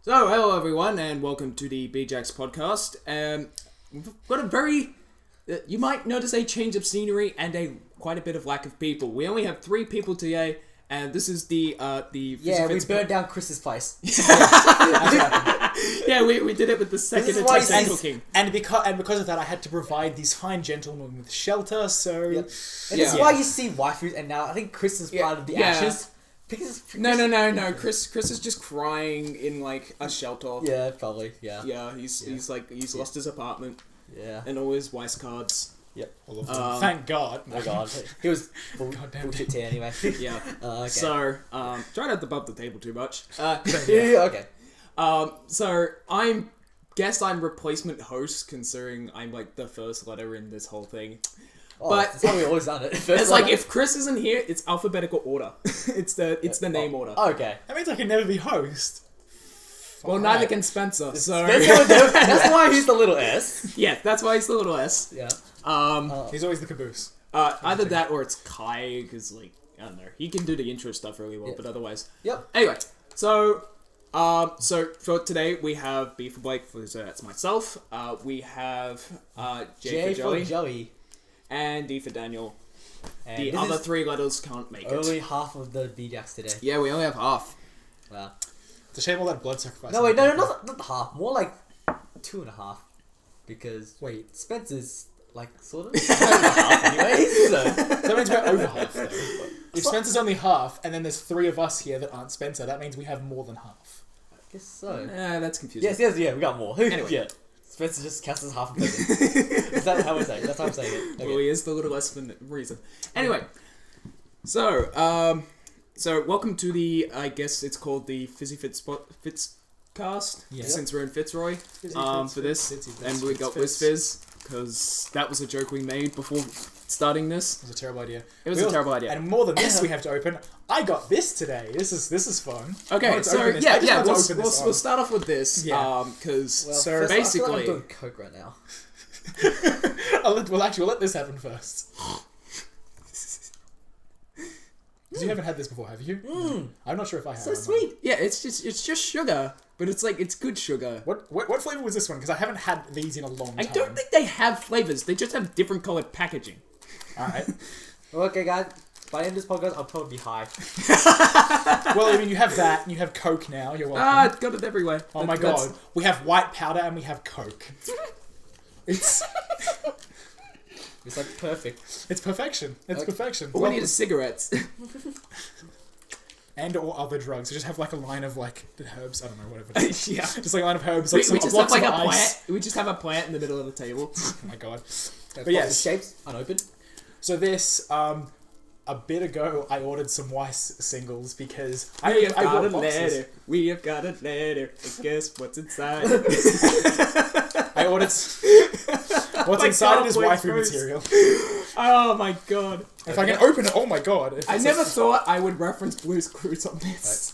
So, hello everyone, and welcome to the BJCKDs podcast. We've got a very, you might notice a change of scenery and quite a bit of lack of people. We only have 3 people today, and this is the Yeah, we burned down Chris's place. Yeah, we did it with the second attempt at cooking. And because of that, I had to provide these fine gentlemen with shelter. So, And that's why you see waifus, and now I think Chris is part of the ashes. No. Chris is just crying in like a shelter. Yeah, probably. Yeah. Yeah, he's lost his apartment. Yeah. And all his Weiss cards. Yep. thank God. Oh God. He was bullshit tea anyway. Yeah. Okay. So, try not to bump the table too much. Okay. So I'm replacement host, considering I'm like the first letter in this whole thing. Oh, but that's how we always done it. It's like if Chris isn't here, it's alphabetical order. it's the name order. Okay. That means I can never be host. Well, neither can Spencer. So that's why he's the little S. yeah, that's why he's the little S. Yeah. He's always the caboose. Either that or it's Kai, because like I don't know, he can do the intro stuff really well, but otherwise. Yep. Anyway, so for today we have B for Blake, so that's myself. We have J for Joey. And D for Daniel. And the other 3 letters can't make it. Only half of the BJCKDs today. Yeah, we only have half. Wow. It's a shame all that blood sacrifice. No, wait, no, not half. More like 2.5. Because Spencer's like sort of half anyway. So that means we're over half. Though. If Spencer's only half, and then there's 3 of us here that aren't Spencer, that means we have more than half. I guess so. Yeah, that's confusing. Yes, we got more. Anyway. Yeah. Spencer just counts as half a person. Is that how we're saying? That's how I'm saying it. Okay. Well, he is the little less than reason. Anyway, so welcome to the, I guess it's called the Fitzcast, since we're in Fitzroy, for this, and we got Weiss Fizz, because that was a joke we made before starting this. It was a terrible idea. It was a terrible idea. And more than this, we have to open. I got this today. This is fun. Okay, so we'll start off with this, because basically, I'm doing coke right now. We'll let this happen first. Because you haven't had this before, have you? I'm not sure if I have. So sweet. Yeah, it's just sugar, but it's like it's good sugar. What flavor was this one? Because I haven't had these in a long time. I don't think they have flavors. They just have different colored packaging. All right. Okay, guys. By the end of this podcast, I'll probably be high. Well, I mean, you have that, and you have Coke now. You're welcome. It's got it everywhere. Oh my God. We have white powder, and we have Coke. It's like perfect. It's perfection. It's perfection. All we need is cigarettes. And or other drugs. We just have like a line of like herbs. I don't know, whatever. Yeah. Just like a line of herbs. We Like just have like a plant. We just have a plant in the middle of the table. Oh my God. But yes. Shapes unopened. So this, a bit ago, I ordered some Weiss singles because We have got bought a boxes. letter. We have got a letter. And guess what's inside? I ordered. What's inside it is waifu material. Oh my God. If I can open it, oh my God. I never thought I would reference Blue's Clues on this.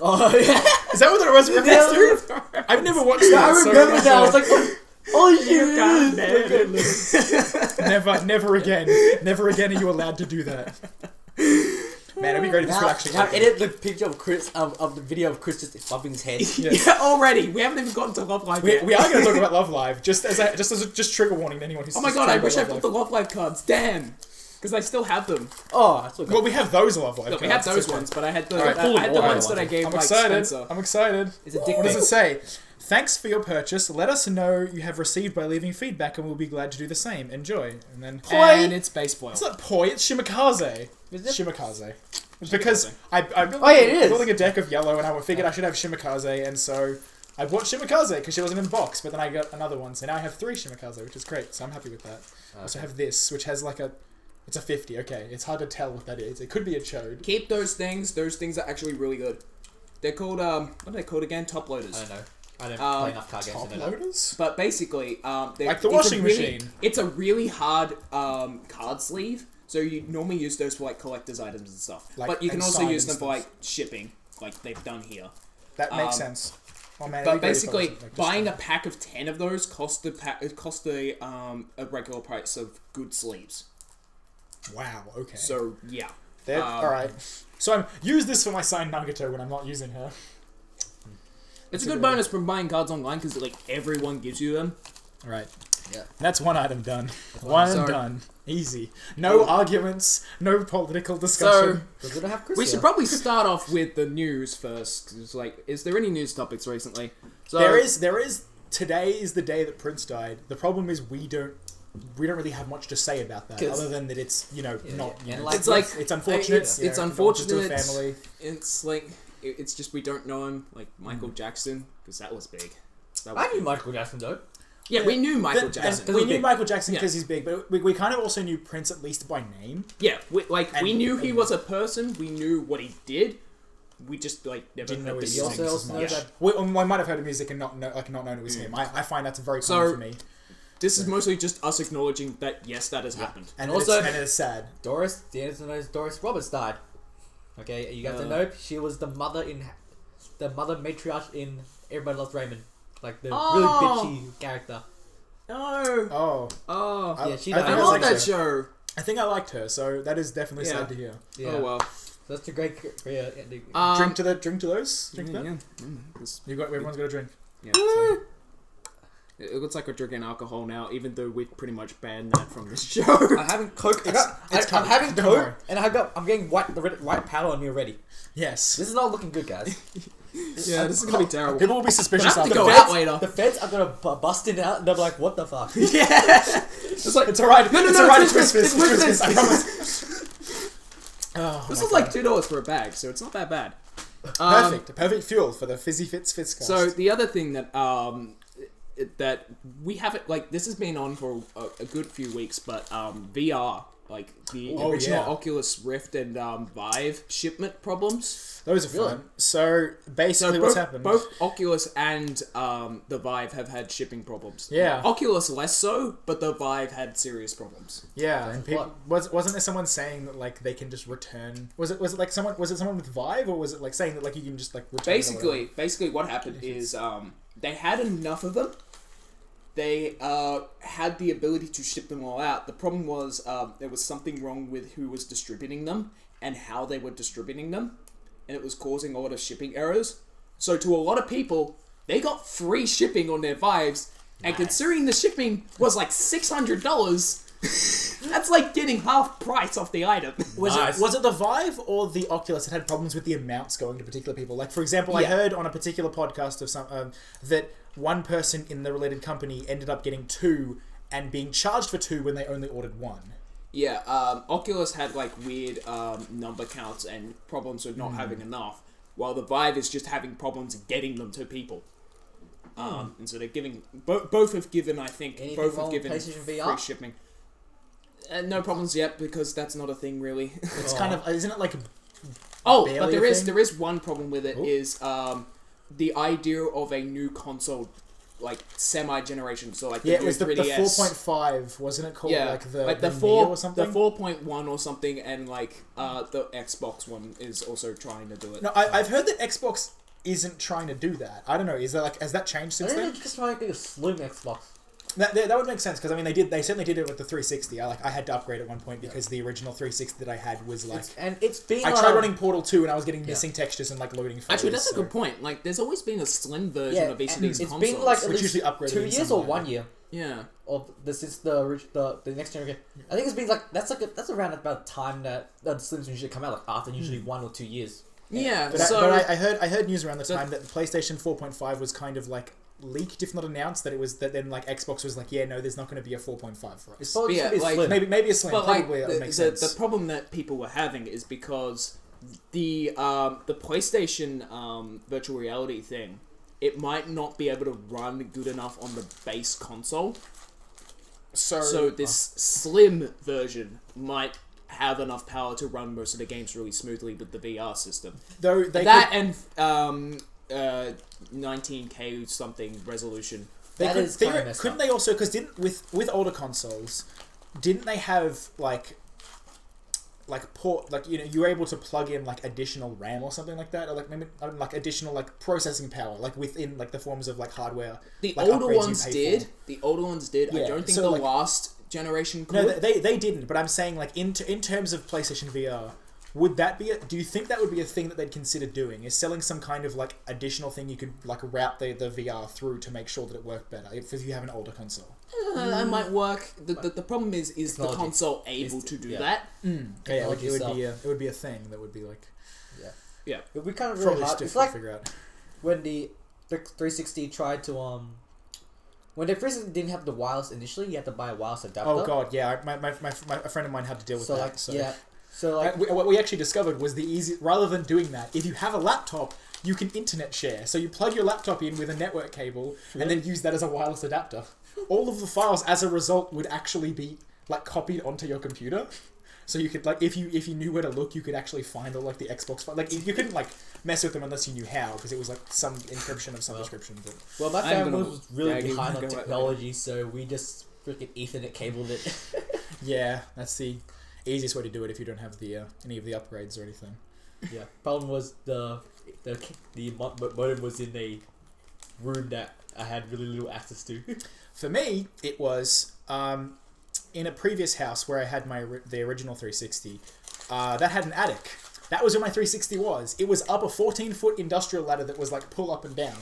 Oh yeah. Is that what it was referenced to? I've never watched that. I remember that. I was like, oh yeah. Never again. Never again are you allowed to do that. Man, it'd be great if this could actually now happen. edit the picture of Chris of the video of Chris just bumping his head. Yes. Yeah, already. We haven't even gotten to Love Live yet. We are going to talk about Love Live, just as a trigger warning to anyone who's. Oh my God! I wish I put the Love Live cards. Damn. Because I still have them. Oh, that's okay. Well, we have those Love Live. Look, we have those ones, but I had the Alright, I had the ones that I gave I'm like excited. Spencer. I'm excited. It's a dick What does pic. it say? Thanks for your purchase. Let us know you have received by leaving feedback, and we'll be glad to do the same. Enjoy. And then And it's baseball. it's not poi. It's shimikaze. Is it? Shimikaze. It's because I'm it is. building a deck of yellow, and I figured I should have shimikaze, and so I bought shimikaze because she wasn't in the box. But then I got another one, so now I have 3 shimikaze, which is great. So I'm happy with that. I also have this, which has like it's a 50. Okay, it's hard to tell what that is. It could be a chode. Keep those things. Those things are actually really good. They're called what are they called again? Top loaders. I don't know. I don't play enough card games Top to know that. loaders. But basically, Like the washing machine. It's a really hard card sleeve. So you normally use those for like collector's items and stuff. Like, but you can and also sign use and them for stuff. like shipping, like they've done here. That makes sense. Oh, man, But basically, buying a pack of 10 of those cost a regular price of good sleeves. Wow. Okay. So yeah. All right. So use this for my signed Nagato when I'm not using her. It's a good bonus from buying cards online because like everyone gives you them. Right. Yeah. That's one item done. One done. Easy. No arguments. No political discussion. We're gonna have Chris We here. should probably start off with the news first. 'Cause it's like, is there any news topics recently? So There is. Today is the day that Prince died. The problem is we don't really have much to say about that, other than that it's not. Yeah. You know, It's like- it's unfortunate. It's condolences to unfortunate. a family. It's like it's just we don't know him like Michael Jackson because that was big. I knew Michael Jackson though. Yeah, we knew Michael And Jackson. we knew Michael Jackson Yeah. because he's big, but we kind of also knew Prince at least by name. Yeah, we knew he and- was a person. We knew what he did. We just like never Didn't know heard the his songs. songs also as much. know that- We might have heard music and not known it was him. I find that's very common for me. This is mostly just us acknowledging that yes, that has happened. And also- it's sad. Doris, the answer knows Doris Roberts died. Okay, you have to know she was the mother matriarch in Everybody Loves Raymond, like the really bitchy character. No. Oh. Yeah, she I died. I think love like that her. show. I think I liked her, so that is definitely Yeah. sad to hear. Yeah. Oh well. So that's a great career ending. Drink to those. Drink to that. This- Everyone's got a drink. yeah. It looks like we're drinking alcohol now, even though we've pretty much banned that from this show. I'm having Coke. it's I'm coming. having Don't worry. Coke, and I'm getting white powder on me already. Yes. This is not looking good, guys. Yeah, this is gonna be terrible. People will be suspicious We'll have to after go that. out later. The feds are gonna bust it out, and they're like, "What the fuck?" Yeah. It's like It's alright. No, it's no, alright. it's It's Christmas. Christmas, It's it's Christmas. I promise. Oh, this my is like God. $2 for a bag, so it's not that bad. Perfect fuel for the fizzy Fitzcast. So the other thing that that we haven't like this has been on for a good few weeks, but VR like the Oh, original yeah. Oculus Rift and Vive shipment problems. those are fun. So basically, So what's both, happened? both Oculus and the Vive have had shipping problems. Yeah. Oculus less so, but the Vive had serious problems. Yeah, and wasn't there someone saying that like they can just return? Was it someone with Vive, or was it like saying that like you can just like return? Basically, what happened is they had enough of them. They had the ability to ship them all out. The problem was there was something wrong with who was distributing them and how they were distributing them, and it was causing a lot of shipping errors. So to a lot of people, they got free shipping on their Vives, and considering the shipping was like $600, that's like getting half price off the item. Was it the Vive or the Oculus that had problems with the amounts going to particular people? Like, for example, I heard on a particular podcast of some that one person in the related company ended up getting 2 and being charged for 2 when they only ordered 1. Yeah, Oculus had like weird number counts and problems with not having enough, while the Vive is just having problems getting them to people. And so they're giving both have given Anything both have wrong with given PlayStation free VR? shipping. No problems yet because that's not a thing really. It's kind of, isn't it like? But barely there a is thing? there is one problem with it Ooh. is the idea of a new console like semi-generation. So like the Yeah, it new was the 3DS. 4.5, wasn't it called? Yeah, like the the Neo 4 or something. the 4.1 or something, and like the Xbox one is also trying to do it. No, I've heard that Xbox isn't trying to do that. I don't know. Is that like has that changed I since think then? they're just trying to do a slim Xbox. That would make sense because I mean they certainly did it with the 360. I had to upgrade at one point because the original 360 that I had was like It's been. I tried running Portal 2 and I was getting missing textures and like loading photos. Actually, that's a so- good point. Like, there's always been a slim version of each of these it's consoles. been like at Which least usually upgraded 2 in years some or way. 1 year. yeah. Or since the next generation. I think it's been like that's around about the time that the Slims usually come out, like after usually 1 or 2 years. Yeah, But, so... I heard news around the time that PlayStation 4.5 was kind of like leaked, if not announced, that it was that then like Xbox was like, yeah, no, there's not going to be a 4.5 for us. It's probably Yeah, just like- slim. Maybe a slim. But like, Probably that makes the sense. problem that people were having is because the PlayStation virtual reality thing, it might not be able to run good enough on the base console. So this slim version might have enough power to run most of the games really smoothly with the VR system. Though they That could, and 19K something resolution. they That could, is kinda messed couldn't up. they also because with older consoles, didn't they have like port you were able to plug in like additional RAM or something like that, or like maybe like additional like processing power like within like the forms of like hardware. The like, older upgrades you ones pay did. for. The older ones did. I Yeah, don't think so, the like- last generation could. No, they didn't. But I'm saying like in terms of PlayStation VR, would that be? Do you think that would be a thing that they'd consider doing? Is selling some kind of like additional thing you could like route the VR through to make sure that it worked better if you have an older console? That might work. The problem is the Technology. console able to do Yeah. that? Yeah, like it would be a thing that would be like Yeah. It would be kind of probably really hard. stiff It's to like figure out. when the 360 tried to when they first didn't have the wireless initially, you had to buy a wireless adapter. Oh god, yeah. A friend of mine had to deal with So that. like So yeah, so like what we actually discovered was the easy. Rather than doing that, if you have a laptop, you can internet share. So you plug your laptop in with a network cable and then use that as a wireless adapter. All of the files, as a result, would actually be like copied onto your computer. So you could like if you knew where to look, you could actually find all like the Xbox file. Like you couldn't like mess with them unless you knew how, because it was like some encryption of some description. But well, my I'm family gonna was really drag you behind on and go technology, so we just freaking Ethernet cabled it. yeah, that's the easiest way to do it if you don't have the any of the upgrades or anything. Yeah. Problem was the modem was in a room that I had really little access to. For me, it was in a previous house where I had the original 360. That had an attic. That was where my 360 was. It was up a 14-foot industrial ladder that was like pull up and down.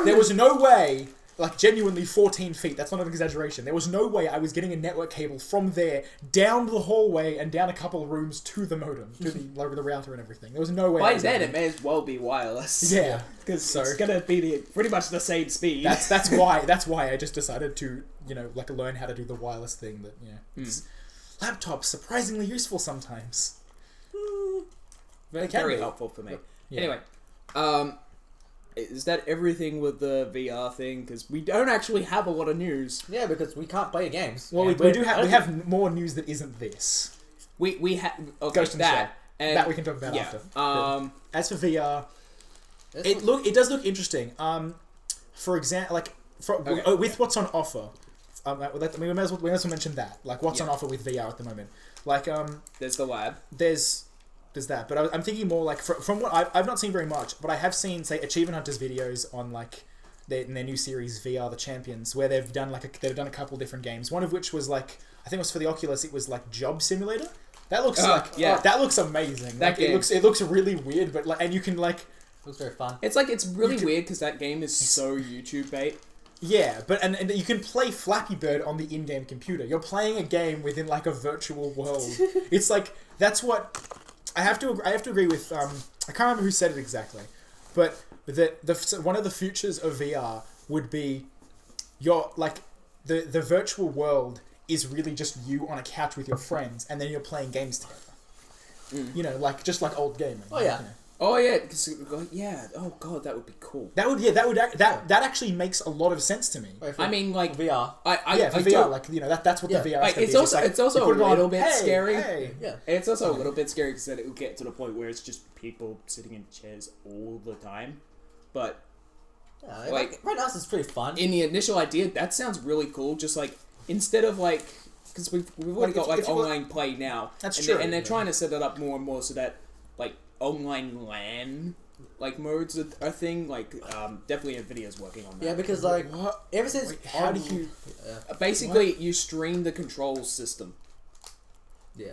There was no way, like genuinely 14 feet, that's not an exaggeration. There was no way I was getting a network cable from there down the hallway and down a couple of rooms to the modem, to the router and everything. There was no way. By then, it may as well be wireless. Yeah, Because it's going to be pretty much the same speed. that's why I just decided to like learn how to do the wireless thing. That laptops surprisingly useful sometimes. very helpful for me. Yeah. Anyway, is that everything with the VR thing? Because we don't actually have a lot of news. Yeah, because we can't play games. Well, we have more news that isn't this. We have Ghost in the Shell. that. And That we can talk about after. As for VR, It's it does look interesting. For example, like with what's on offer. We may as well mention that. Like what's on offer with VR at the moment. Like there's the lab. there's that, but I'm thinking more like from what I've not seen very much, but I have seen say Achievement Hunters videos on like their new series VR the Champions, where they've done a couple different games. One of which was like I think it was for the Oculus. It was like Job Simulator. That looks that looks amazing. That like, it looks really weird, but like and you can like looks very fun. It's like it's really weird because that game is so YouTube bait. yeah, but and you can play Flappy Bird on the in-game computer. You're playing a game within like a virtual world. It's like that's what. I have to agree with I can't remember who said it exactly, but the one of the futures of VR would be your like the virtual world is really just you on a couch with your friends and then you're playing games together. Like just like old gaming. Oh yeah. Oh yeah, oh god, that would be cool. That actually makes a lot of sense to me. I mean, like VR. For VR, like that's what the VR. Like, is it's also a little bit scary. Hey. Yeah. It's also a little bit scary because then it will get to the point where it's just people sitting in chairs all the time. But Yeah, like right now it's pretty fun. in the initial idea, that sounds really cool. Just like instead of like because we've already got like online play now. That's true. true. And they're trying to set it up more and more so that like online LAN like modes are a thing. Like definitely Nvidia's working on that. Yeah, because like What? ever since Wait, how do you? Basically, you stream the control system. Yeah.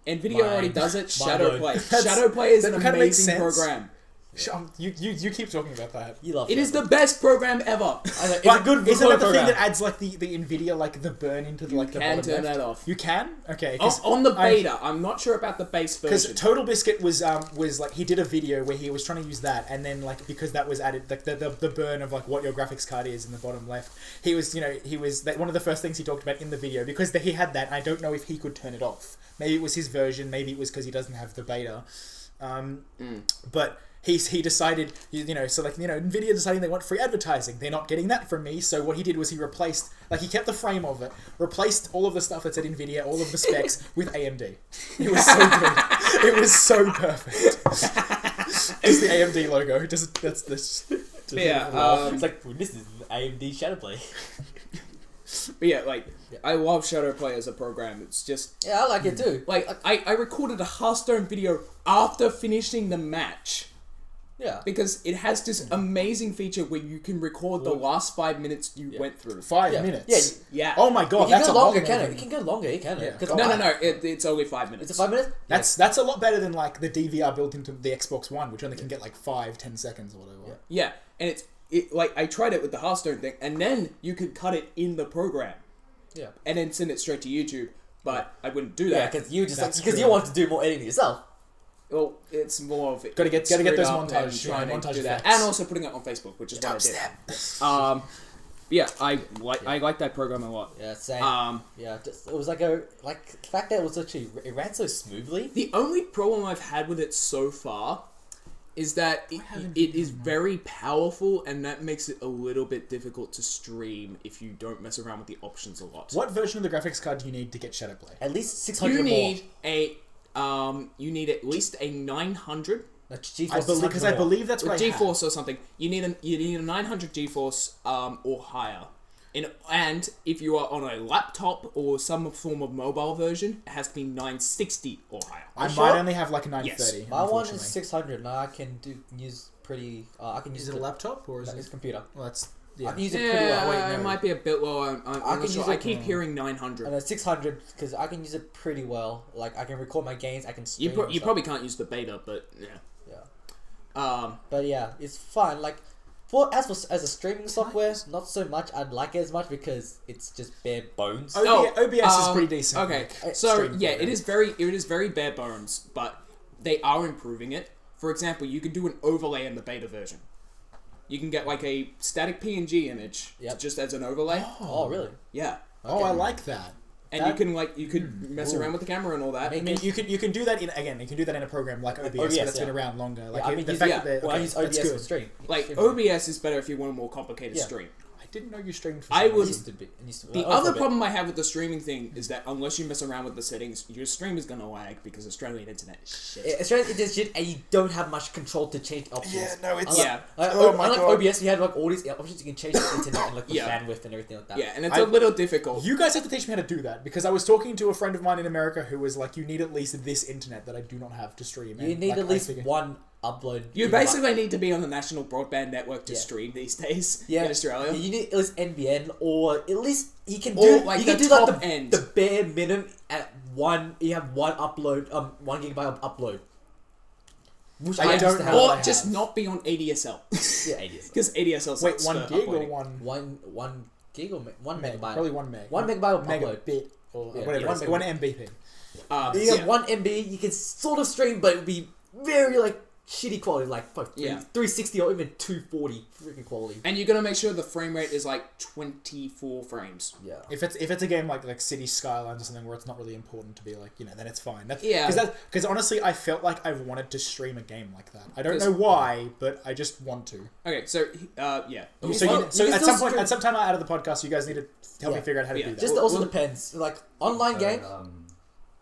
Nvidia already does it. Mind-blowing. Shadowplay. Shadowplay is an that kinda makes amazing sense. program. You keep talking about that. You love It is the best program ever. It's But a good isn't that the program. thing that adds like the Nvidia like the burn into the like the Can bottom turn left? that off. You can? Okay. On the beta, I'm not sure about the base Because version. Total Biscuit was like he did a video where he was trying to use that, and then like because that was added like the burn of like what your graphics card is in the bottom left. He was one of the first things he talked about in the video because he had that. And I don't know if he could turn it off. Maybe it was his version. Maybe it was because he doesn't have the beta. But he decided, Nvidia deciding they want free advertising. They're not getting that from me. So what he did was he replaced, he kept the frame of it, replaced all of the stuff that said Nvidia, all of the specs with AMD. It was so good. It was so perfect. Just the AMD logo. That's it's like this is AMD Shadowplay. But yeah, I love Shadowplay as a program. It's just Yeah, I like it too. I recorded a Hearthstone video after finishing the match. Yeah. Because it has this amazing feature where you can record the last 5 minutes you went through. 5 minutes? Yeah. Oh my god, It that's can a go longer, lot can more it? It can go longer, can it? No. It's only 5 minutes. It's a 5 minutes? That's a lot better than like the DVR built into the Xbox One, which only can get like 5-10 seconds or whatever. Yeah, and it like I tried it with the Hearthstone thing, and then you could cut it in the program. Yeah. And then send it straight to YouTube, but I wouldn't do that. Yeah, because you just That's because true. you want to do more editing yourself. Well, it's more of it. Gotta get screwed those up and montage trying to montage do that, effects. and also putting it on Facebook, which is what I did. Yeah, I like that program a lot. Yeah, same. Yeah, just, it was like the fact that it was actually it ran so smoothly. The only problem I've had with it so far is that it is very powerful, and that makes it a little bit difficult to stream if you don't mess around with the options a lot. What version of the graphics card do you need to get Shadowplay? At least 600 You more. need at least a 900 Because I believe that's what I have. GeForce or something. You need a 900 GeForce or higher. And if you are on a laptop or some form of mobile version, it has to be 960 or higher. I might only have like a 930. My one unfortunately. is 600, and I can use pretty. I can use. Is it a laptop or is It's it? computer. Well, that's I can use it pretty well. Yeah, Wait, it no. might be a bit low. I'm not can sure. use I it- keep hearing 900. And then 600 because I can use it pretty well. Like I can record my games. I can stream. You and stuff. probably can't use the beta, but yeah. Yeah. But yeah, it's fun. Like as a streaming software, not so much. I'd like it as much because it's just bare bones. OBS is pretty decent. Okay, like, so streaming yeah, program. it is very bare bones, but they are improving it. For example, you can do an overlay in the beta version. You can get like a static PNG image just as an overlay. Oh, really? Yeah. Oh, I like that. And you could mess around with the camera and all that. I mean, you can do that in a program like OBS, that's been around longer. Like I mean, the use- fact that Well, I use that's OBS good. for stream. Like Stream. OBS is better if you want a more complicated Yeah. stream. I didn't know you streamed. For I some would- reason. Used to be. It used to- The for a other bit. problem I have with the streaming thing is that unless you mess around with the settings, your stream is gonna lag because Australian internet is shit. It's really just shit, and you don't have much control to change options. Yeah, no, it's Yeah. Oh my unlike God. OBS, you had like all these options. You can change the internet and like the Yeah. bandwidth and everything like that. Yeah, and it's a little difficult. You guys have to teach me how to do that because I was talking to a friend of mine in America who was like, "You need at least this internet that I do not have to stream." You And, need like, at I least figured- one upload. You gigabyte. basically need to be on the national broadband network to Yeah. stream these days Yeah, in Australia. You need at least NBN, or at least you can Or, do like, you can the do like top the, end. the bare minimum at one. You have one upload, 1 gigabyte of upload. Which I used don't to know have. what Or I just have. not be on ADSL. Yeah, ADS. Because ADSL Wait, sucks 1 for gig or uploading. 1 gig or 1 meg? megabyte. Probably 1 meg. 1 megabyte of upload. megabit or Yeah, whatever. yeah, it is. 1 1 Mbp. You Yeah. have 1 MB. You can sort of stream, but it'd be very like shitty quality, like fuck, Yeah. 360 or even 240 freaking quality. And you're gonna make sure the frame rate is like 24 frames. Yeah. If it's a game like City Skylines or something where it's not really important to be like, then it's fine. Yeah. Because honestly, I felt like I've wanted to stream a game like that. I don't 'Cause- know why, but I just want to. Okay, so yeah. You So, can at still some point, stream- at some time out of the podcast, you guys need to help me Yeah. figure out how to Yeah. do that. Just Well, also well- depends. Like online So, game.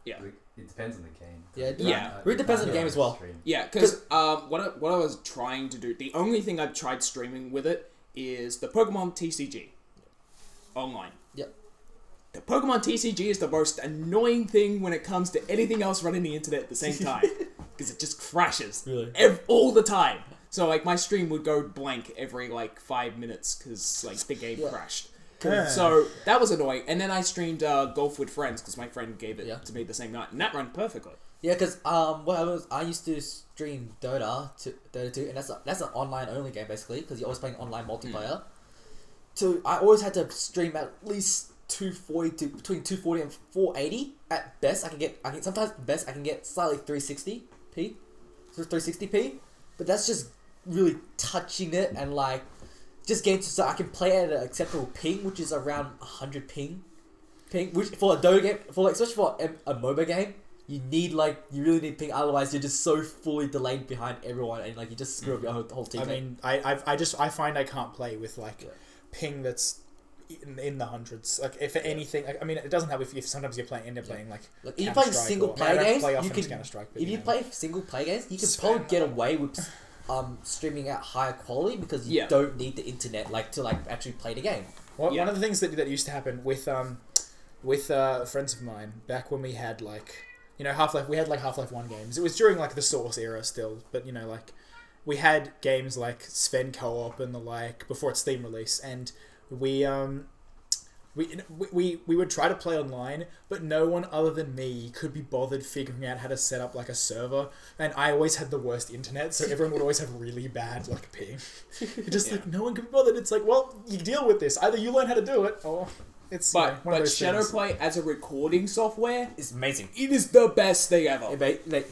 Yeah. It depends on the game. Yeah, Yeah. Really depends on the game as well. Yeah, because what I was trying to do, the only thing I've tried streaming with it is the Pokemon TCG online. Yep. The Pokemon TCG is the most annoying thing when it comes to anything else running the internet at the same time because it just crashes Really? all the time. So like my stream would go blank every like 5 minutes because like the game crashed. Yeah. So that was annoying. And then I streamed Golf with Friends because my friend gave it Yeah. to me the same night, and that ran perfectly. Yeah, because I used to stream Dota 2, and that's an online only game basically because you're always playing online multiplayer. So I always had to stream at least 240 to between 240 and 480 at best. I can sometimes best I can get slightly 360p, 360p, but that's just really touching it and like just getting to so I can play at an acceptable ping, which is around 100 ping, which for a Dota game, for like especially for a MOBA game. You really need ping, otherwise you're just so fully delayed behind everyone, and like you just screw up your whole team. I mean, I find I can't play with like Yeah. ping that's in the hundreds. Like if anything, like, I mean, it doesn't help if sometimes you're playing, end up playing like if you're playing Counter-Strike single or- I player don't games, play you often can. as Counter-Strike, but, If you know. play single player games, you can Spam probably get that. away with streaming at higher quality because you Yeah. don't need the internet to actually play the game. One of the things that used to happen with friends of mine back when we had like Half-Life, we had like Half-Life 1 games. It was during like the Source era still, but we had games like Sven Co-op and the like before its Steam release, and we would try to play online, but no one other than me could be bothered figuring out how to set up like a server, and I always had the worst internet, so everyone would always have really bad like ping. Just like no one could be bothered. It's like, well, you deal with this. Either you learn how to do it, or it's one of those Shadowplay as a recording software is amazing. It is the best thing ever.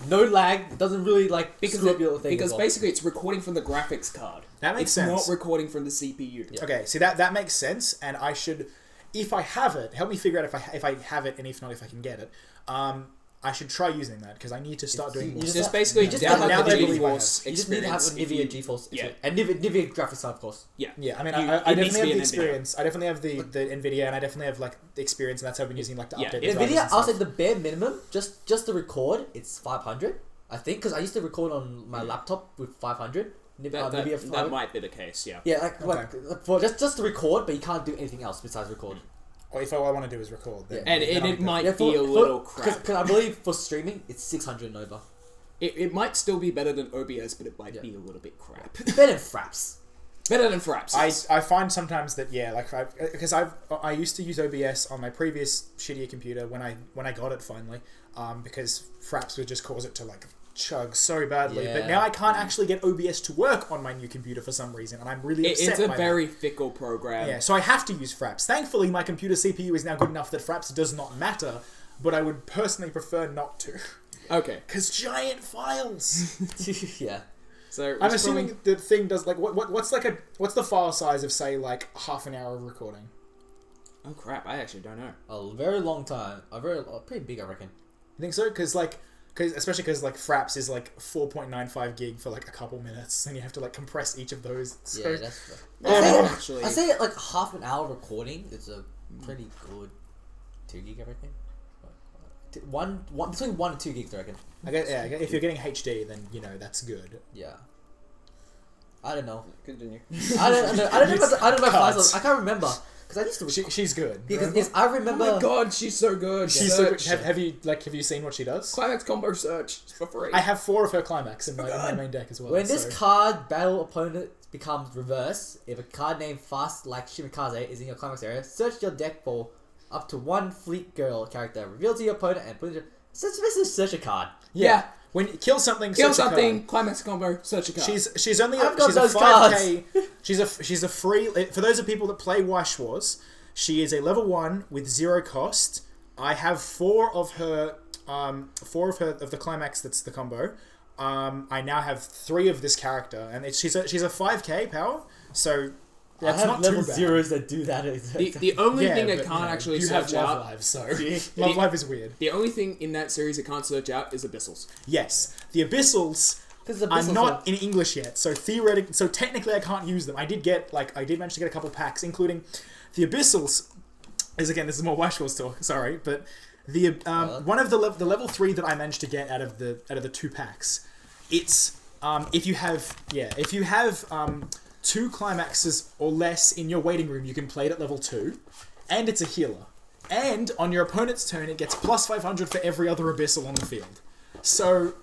No lag, doesn't really like because basically it's recording from the graphics card. That makes sense. It's not recording from the CPU. Yeah. Okay, see that makes sense, and I should. If I have it, help me figure out if I have it, and if not, if I can get it. I should try using that because I need to start doing more. Just basically download the GeForce. You just need to have an NVIDIA GeForce, and NVIDIA graphics card, of course. Yeah. I mean, I definitely have the experience. I definitely have the NVIDIA, and I definitely have like the experience, and that's how I've been using like the update. NVIDIA, I'll say the bare minimum, just to record, it's 500. I think because I used to record on my laptop with 500. That might be the case, yeah. Yeah, for just to record, but you can't do anything else besides record. Or if all I want to do is record, then and it might be a little crap. Because I believe for streaming, it's 600 and over. It might still be better than OBS, but it might be a little bit crap. Better than Fraps. Better than Fraps. I find sometimes that because I used to use OBS on my previous shittier computer when I got it finally, because Fraps would just cause it to like chug so badly, but now I can't actually get OBS to work on my new computer for some reason, and I'm really upset. It's a very fickle program. Yeah, so I have to use Fraps. Thankfully, my computer CPU is now good enough that Fraps does not matter, but I would personally prefer not to. Okay. Because giant files. Yeah. So I'm assuming the thing does like what's the file size of say like half an hour of recording? Oh crap! I actually don't know. A very long time. Pretty big, I reckon. You think so? Especially because like Fraps is like 4.95 gig for like a couple minutes, and you have to like compress each of those. So. Yeah, that's fair. I say like half an hour recording is a pretty good 2 gig, I reckon. One between 1 and 2 gigs, I reckon. If you're getting HD, then you know that's good. Yeah. I don't know. Continue. I don't know. I don't know. I can't remember. Because I used to. She's good. Yes, I remember. Oh my god, she's so good. She's so good. Have you seen what she does? Climax combo search for free. I have 4 of her climax in my main deck as well. When this card battle opponent becomes reverse, if a card named Fast like Shimikaze is in your climax area, search your deck for up to 1 Fleet Girl character. Reveal to your opponent and put it. Search a card. Yeah. When you kill something, climax combo, search a card. She's only she's a 5k. She's a free for those of people that play Weiss Wars. She is a level 1 with 0 cost. I have 4 of her of the climax. That's the combo. I now have 3 of this character, and she's a 5k power. So that's I have not level too bad. 0s that do that. The only thing that can't actually you search have out. Love Live, so Love Live is weird. The only thing in that series that can't search out is Abyssals. Yes, the Abyssals. I'm not in English yet, so technically I can't use them. I did manage to get a couple packs, including the Abyssals. This is more Weiss Wars talk. Sorry, but the one of the level 3 that I managed to get out of the 2 packs. It's if you have 2 climaxes or less in your waiting room, you can play it at level 2, and it's a healer. And on your opponent's turn, it gets plus 500 for every other Abyssal on the field. So.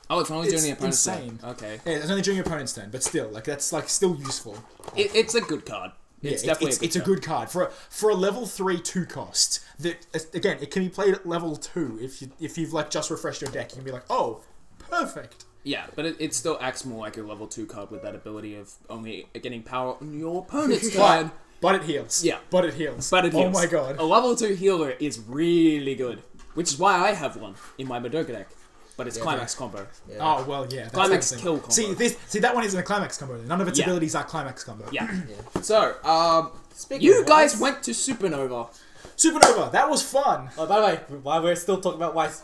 Oh, it's only during the opponent's insane. turn. Okay. Yeah, it's only during your opponent's turn, but still, that's still useful. It's a good card. It's definitely a good card for a level 3 2 cost. That again, it can be played at level 2 if you've like just refreshed your deck. You can be like, oh, perfect. Yeah, but it still acts more like a level 2 card with that ability of only getting power on your opponent's turn. But it heals. Yeah. But it heals. Oh my god. A level 2 healer is really good, which is why I have one in my Madoka deck. But it's climax combo. Yeah. Oh well, yeah. That's climax kill combo. See that one isn't a climax combo. None of its abilities are climax combo. Yeah. So, you guys went to Supernova. Supernova, that was fun. Oh, by the way, while we're still talking about Weiss,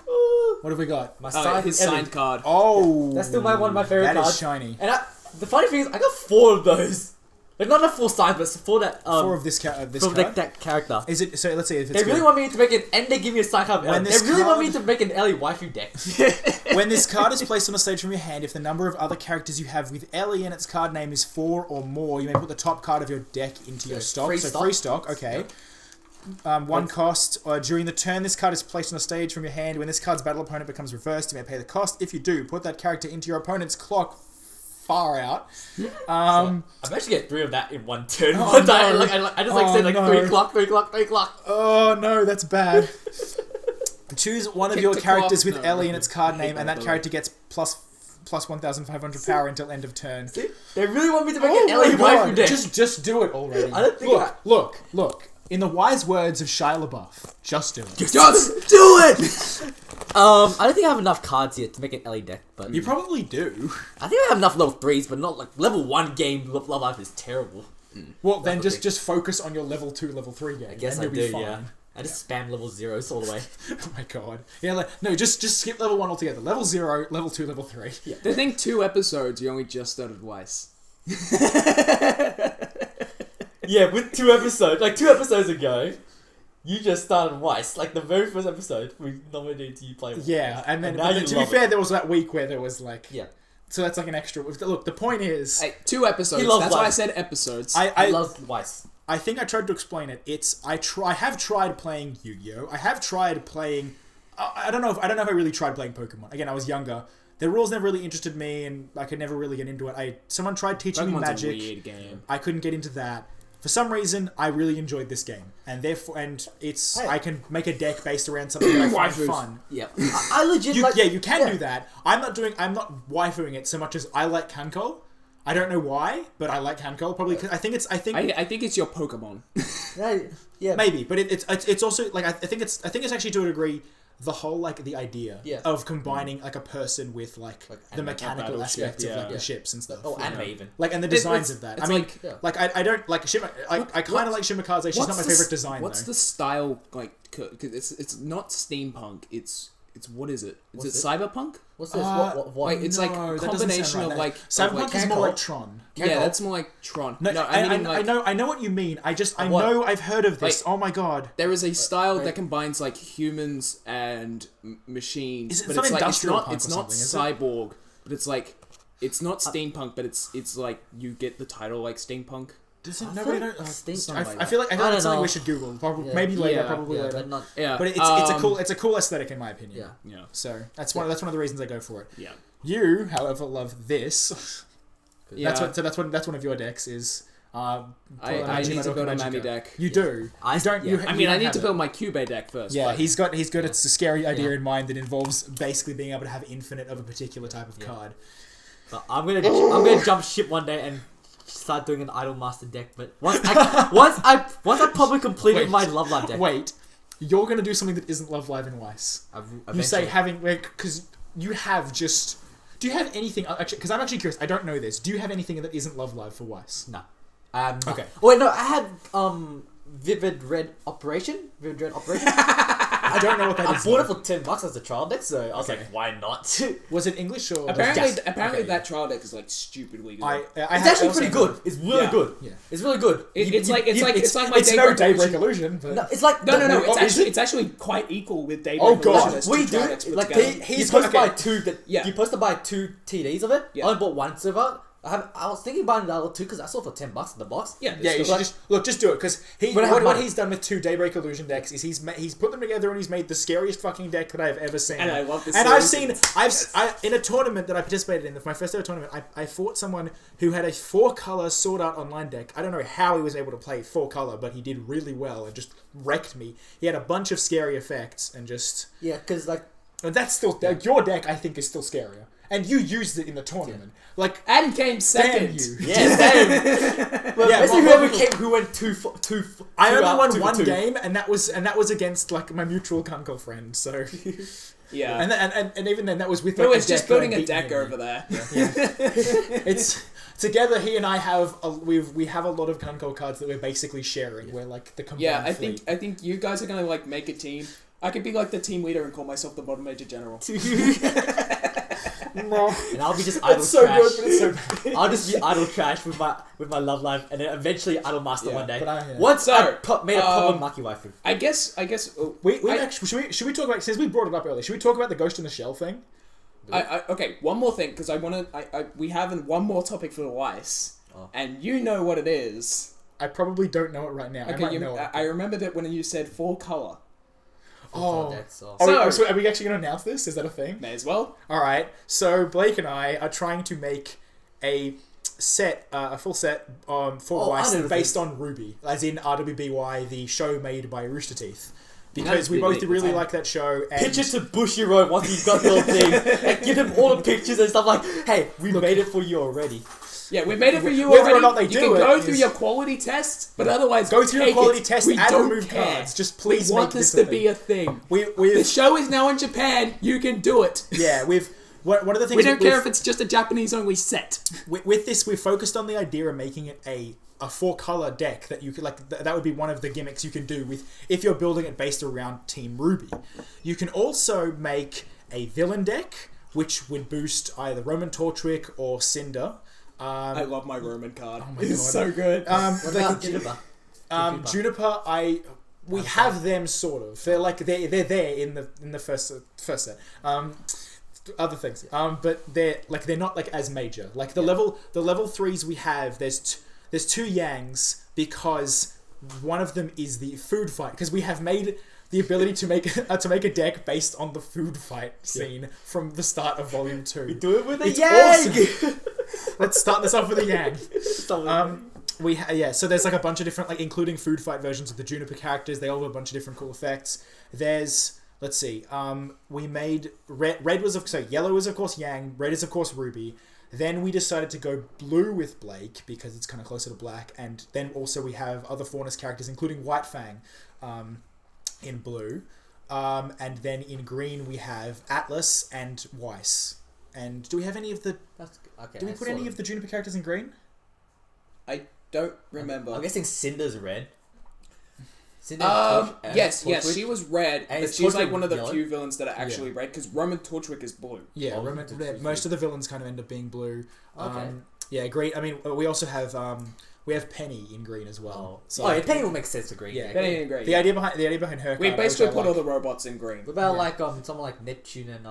what have we got? His signed card. Oh, that's still one of my favorite cards. That is shiny. And the funny thing is, I got 4 of those. Like not a full signed, but 4 that 4 of this card. That character. Is it? So let's see if it's. They really want me to make it, and they give me a signed card. They really want me to make an Ellie waifu deck. When this card is placed on a stage from your hand, if the number of other characters you have with Ellie and its card name is 4 or more, you may put the top card of your deck into your stock. Free stock. Okay. Yep. 1 cost. During the turn, this card is placed on a stage from your hand. When this card's battle opponent becomes reversed, you may pay the cost. If you do, put that character into your opponent's clock far out. I'm actually getting 3 of that in one turn. Oh, One no. time, I just say like no. 3 o'clock, 3 o'clock, 3 o'clock. Oh no, that's bad. Choose one of Kick your the characters clock. with No, Ellie in no, its card I hate name, and that that character gets plus 1,500 power until end of turn. See? They really want me to make Oh an Ellie my waifu god! deck. Just do it already. I don't think Look. In the wise words of Shia LaBeouf, just do it. Just do it! I don't think I have enough cards yet to make an Ellie deck, but You probably do. I think I have enough level 3s, but not like level 1 game. Love Life is terrible. Well, then Okay. just focus on your level 2, level 3 game. I guess and I you'll do, be fine. yeah. I just spam level 0s all the way. Oh my god. Yeah, no, just skip level 1 altogether. Level 0, level 2, level 3. Yeah. I think 2 episodes, you only just started Weiss. Yeah, with 2 episodes, like 2 episodes ago, you just started Weiss. Like the very first episode, we nominated you play Weiss. Yeah, and then now but you to be love fair, it. there was that week where there was like... Yeah. So that's like an extra... Look, the point is... Hey, 2 episodes. He loves That's why I Weiss. said episodes. I love Weiss. I think I tried to explain it. I have tried playing Yu-Gi-Oh! I have tried playing... I don't know if I really tried playing Pokemon. Again, I was younger. The rules never really interested me, and I could never really get into it. Someone tried teaching me Pokemon's Magic. a weird game. I couldn't get into that. For some reason, I really enjoyed this game, and therefore, it's Hey. I can make a deck based around something that I find Waifus. fun. Yeah. I legit You, like... yeah, you can do that. I'm not waifuing it so much as I like Kanko. I don't know why, but I like Kanko. Probably 'cause I think I think it's your Pokemon. Yeah. maybe, but it's also like I think it's actually to a degree the whole like the idea of combining like a person with like the anime, mechanical battleship, aspects of like yeah. the ships and stuff. Oh, anime even. Like and the designs it's- of that. it's I mean, like- I don't like I kind of like Shimakaze. She's not my favorite design What's though. the style like? Because it's not steampunk. It's what is it? Is What's it it? cyberpunk? What's this? Uh, what? Like it's like No, a that doesn't sound combination right. of like Cyberpunk is more Kanko. like Tron. yeah, that's more like Tron. No, I mean like I know what you mean. I What? know I've heard of this. Like- Oh my god. there is a style Right. that combines like humans and machines, Is it- but it's not it's like industrial punk it's or not something, is it? cyborg, but it's like it's not steampunk, but it's like you get the title like steampunk. Does it? I Nobody feel don't. like Steam- something like I feel like I that's don't something know. we should Google. Probably, Yeah. maybe later. Yeah. Probably Yeah, later. but not... Yeah, But it's a cool aesthetic in my opinion. Yeah. Yeah, So that's one of the reasons I go for it. yeah. You, however, love this. Yeah. That's one of your decks is. I need to build a Mami deck. You do. I don't. yeah. You, I you mean, I don't need have to it. build my Cube deck first. Yeah, but he's got a scary idea Yeah. in mind that involves basically being able to have infinite of a particular type of card. But I'm gonna jump ship one day and start doing an Idol Master deck. But once I probably completed Wait. my Love Live deck. Wait, you're gonna do something that isn't Love Live and Weiss. You say having because you have just. Do you have anything actually? Because I'm actually curious. I don't know this. Do you have anything that isn't Love Live for Weiss? No. Okay. Oh, wait, no, I had Vivid Red Operation. I don't know what that I is. bought it for $10 as a trial deck, so I was Okay. like, why not? Was it English or? apparently Okay. that trial deck is like stupidly good. It's actually pretty good. It's really Yeah. good. Yeah. It's really good. It's like my It's no Daybreak Daybreak Illusion. Illusion, but No, it's like No. Oh, is it? It's actually quite equal with Daybreak Oh, God. Illusion as we two do trial decks put like together. you're He's supposed to got- buy two. Yeah. You're supposed to buy 2 TDs of it. Yeah. I only bought one silver. I was thinking about the other 2 because I saw it for $10 in the box. Yeah, Yeah, you should just do it because When I have what money. he's done with 2 Daybreak Illusion decks is he's put them together and he's made the scariest fucking deck that I've ever seen. And I love this. And I've series. seen in a tournament that I participated in, my first ever tournament, I fought someone who had a 4-color Sword Art Online deck. I don't know how he was able to play 4-color, but he did really well and just wrecked me. He had a bunch of scary effects and just Yeah, because like and that's still your deck. I think is still scarier, and you used it in the tournament. Like and came damn second. you. yeah, same. Well, Yeah, basically well, who went two. I only out, won 2 for one 2. game, and that was against like my mutual Kunko friend. So, Yeah. and even then, that was with. No, like, it's a just deck building that I a beat deck him. over there. It's together. He and I have we have a lot of Kunko cards that we're basically sharing. We're like the combined Yeah, fleet. I think you guys are gonna like make a team. I could be like the team leader and call myself the bottom major general. No, And I'll be just idle it's so trash. good, but it's so bad. I'll just be idle trash with my Love Life, and then eventually idle master Yeah, one day. but yeah. Once So, I made a proper Maki waifu. I guess. We I- actually should we talk about since we brought it up earlier? Should we talk about the Ghost in the Shell thing? Okay, one more thing because I want to. We have one more topic for the Weiss, Oh. and you know what it is. I probably don't know it right now. I Okay, might know it. I remembered it when you said 4-color. Oh. So. So- Are we actually going to announce this? Is that a thing? May as well. All right. So Blake and I are trying to make a set, a full set for Weiss based on Ruby, as in RWBY, the show made by Rooster Teeth. Because we both really like that show. And picture to Bushiroad once he's got the little thing. And give him all the pictures and stuff like, hey, we made it for you already. Yeah, we made it for you whether already. Or not they you do can it go through your quality tests, but otherwise go through your quality test we and don't remove care. cards. Just please we want make this to be a thing. The show is now in Japan. You can do it. Yeah, one of the things we don't care if it's just a Japanese-only set. With this, we've focused on the idea of making it a 4-color deck that you could that would be one of the gimmicks you can do with if you're building it based around Team Ruby. You can also make a villain deck which would boost either Roman Torchwick or Cinder. I love my Roman card. Oh my it's God. so good. What about Juniper? Juniper, we have them sort of. They're there in the first set. Other things, but they're not as major. Like the level 3s we have. There's 2 Yangs because one of them is the food fight, because we have made the ability to make a deck based on the food fight scene from the start of Volume 2. We do it with a It's Yang! awesome. Let's start this off with a Yang. So there's a bunch of different, including food fight versions of the Juniper characters. They all have a bunch of different cool effects. There's, let's see, we made yellow is of course Yang, red is of course Ruby. Then we decided to go blue with Blake because it's kind of closer to black, and then also we have other Faunus characters, including White Fang, in blue, and then in green we have Atlas and Weiss. And do we have any of the? Do we put any of the Juniper characters in green? I don't remember. I'm guessing Cinder's red. Yes, she was red, and but she's one of the yellow? few villains that are actually red, because Roman Torchwick is blue. Yeah, most of the villains kind of end up being blue. Okay. Green. I mean, we also have Penny in green as well. Penny will make sense to green. Yeah, Penny in green. The idea behind her. We basically put all the robots in green. What about someone like Neptune and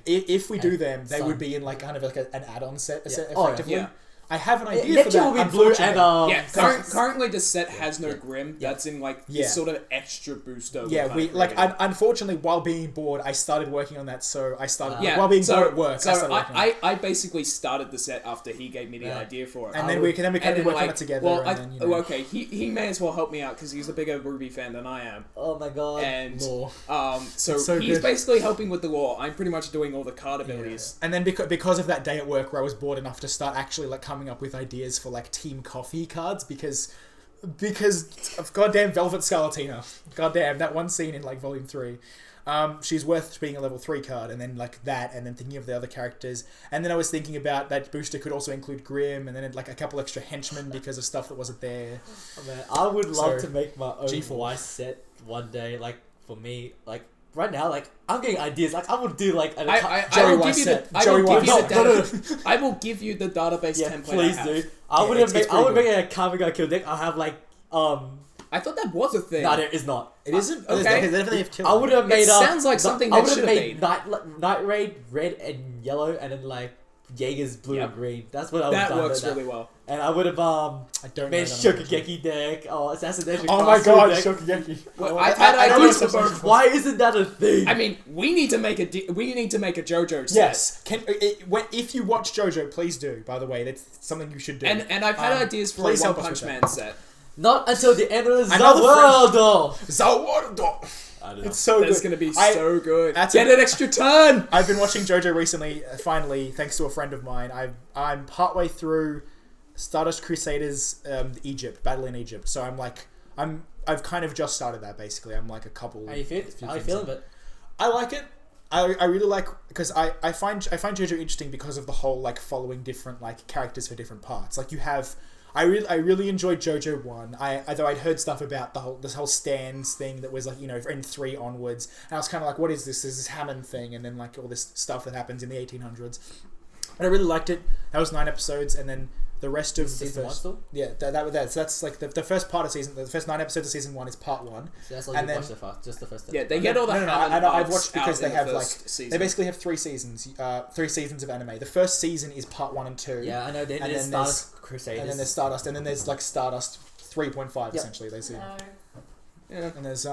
if we do them, they would be in an add-on set effectively. Yeah. I have an idea Neptune for that. will be blue and currently the set has no Grim. That's in this sort of extra booster. Yeah, unfortunately, while being bored, I started working on that. So I started while being bored at work. So I basically started the set after he gave me the idea for it, and then we kind of work on it together. Well, he may as well help me out because he's a bigger Ruby fan than I am. Oh my God! And lore. So he's basically helping with the lore. I'm pretty much doing all the card abilities. And then because of that day at work where I was bored enough to start actually coming up with ideas for Team Coffee cards because of goddamn Velvet Scarlatina. Goddamn that one scene in Volume 3. She's worth being a level 3 card, and then that, and then thinking of the other characters, and then I was thinking about that booster could also include Grim, and then a couple extra henchmen because of stuff that wasn't there. Oh, man, I would love to make my own Weiss set one day. For me, right now, I'm getting ideas. I would do I will give you the database template. Please do. I would make a Kamiga kill deck. I'll have I thought that was a thing. No, it is not. It isn't. Okay. They definitely have killed. I would have made. It sounds like something that should have been. Night Raid red and yellow, and then Jaeger's blue and green. That's what I would have done. That works really well. And I would have made Shokugeki deck. Assassination. Oh my God, deck. Shokugeki. I've had ideas for both. Why isn't that a thing? I mean, we need to make a JoJo set. Yes. If you watch JoJo, please do. By the way, that's something you should do. And I've had ideas for a One Punch Man set. Not until the end of the Zawardo. It's so good. It's going to be so good. Get an extra turn! I've been watching JoJo recently, finally, thanks to a friend of mine. I'm partway through Stardust Crusaders Egypt, Battle in Egypt. So I've kind of just started that, basically. I'm a couple... How you feeling it? I like it. I really like... Because I find JoJo interesting because of the whole, following different, characters for different parts. You have... I really enjoyed JoJo 1. Though I'd heard stuff about this whole stands thing that was in 3 onwards, and I was kind of what is this? There's this Hammond thing, and then all this stuff that happens in the 1800s. And I really liked it. That was 9 episodes, and then the rest of season 1 still? Yeah, that. So that's the first part of season. The first 9 episodes of season 1 is part 1. So that's all you've watched so far, just the first. Yeah, they get all the Hammond I've watched because they have they basically have 3 seasons. 3 seasons of anime. The first season is part 1 and 2. Yeah, I know. Then there's Stardust Crusaders. And then there's Stardust, and then there's Stardust 3.5 essentially. They see. No. Yeah. And there's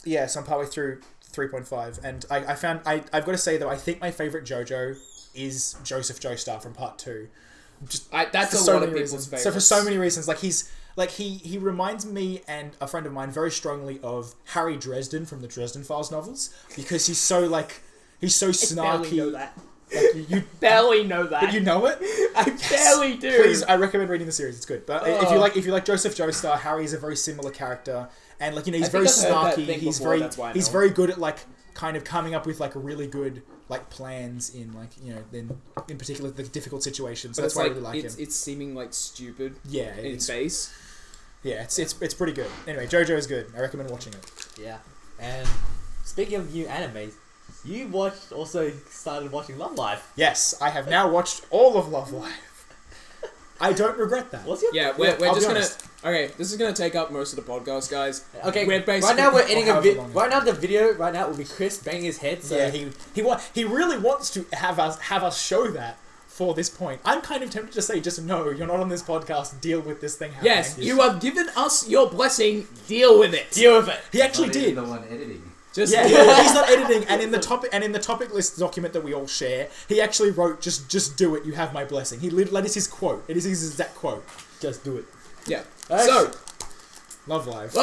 yeah. So I'm partway through 3.5, and I've got to say though, I think my favorite JoJo is Joseph Joestar from Part 2. That's a lot of people's favorites. So for so many reasons, he reminds me and a friend of mine very strongly of Harry Dresden from the Dresden Files novels, because he's so snarky. I barely know that. You barely know that. But you know it? I barely do. Please, I recommend reading the series. It's good. But if you like Joseph Joestar, Harry's a very similar character, and he's very snarky. He's very good at kind of coming up with really good plans in in particular the difficult situations. So that's why I really like him. It's seeming stupid. Yeah, in face. Yeah, it's pretty good. Anyway, JoJo is good. I recommend watching it. Yeah, and speaking of new anime, you started watching Love Live. Yes, I have now watched all of Love Live. I don't regret that. We're just gonna. Okay, this is gonna take up most of the podcast, guys. Okay, we're basically, right now we're ending a video. Right now the video will be Chris banging his head. So yeah, he really wants to have us show that for this point. I'm kind of tempted to say, just no, you're not on this podcast. Deal with this thing happening. Yes, you have given us your blessing. Deal with it. He actually did. The one editing. He's not editing, and in the topic list document that we all share, he actually wrote, "Just do it. You have my blessing." That is his quote. It is his exact quote. Just do it. Yeah. Right. So, Love Live.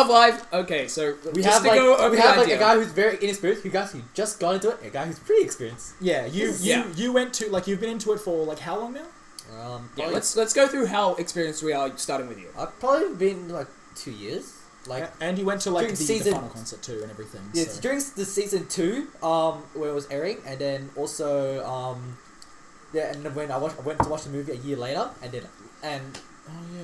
Okay, so we have a guy who's very inexperienced, who just got into it, a guy who's pretty experienced. Yeah, you went to you've been into it for how long now? Let's go through how experienced we are, starting with you. I've probably been 2 years. And you went to the season, final concert too and everything. Yeah, so. During the season 2, where it was airing, and then also and then when I went to watch the movie a year later, and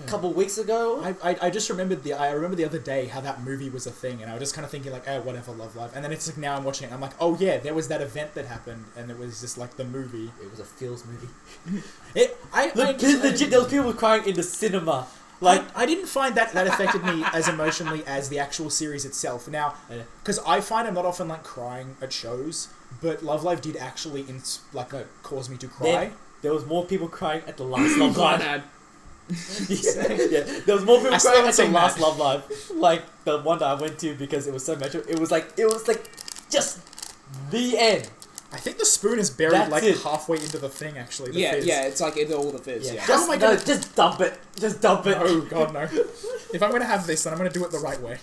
a couple of weeks ago, I just remembered I remember the other day how that movie was a thing, and I was just kind of thinking whatever, Love Live, and then it's now I'm watching it, and I'm like, oh yeah, there was that event that happened, and it was just the movie. It was a feels movie. Legit, there was people crying in the cinema. I didn't find that affected me as emotionally as the actual series itself. Now, because I find I'm not often crying at shows, but Love Live did actually cause me to cry. There was more people crying at the last Love Live. There was more people crying at the last Love Live, the one that I went to, because it was so much. It was just the end. I think the spoon is buried halfway into the thing, actually. The fizz. It's into all the fizz. Yeah. How am I gonna... just dump it. Just dump it. Oh god, no. If I'm gonna have this, then I'm gonna do it the right way.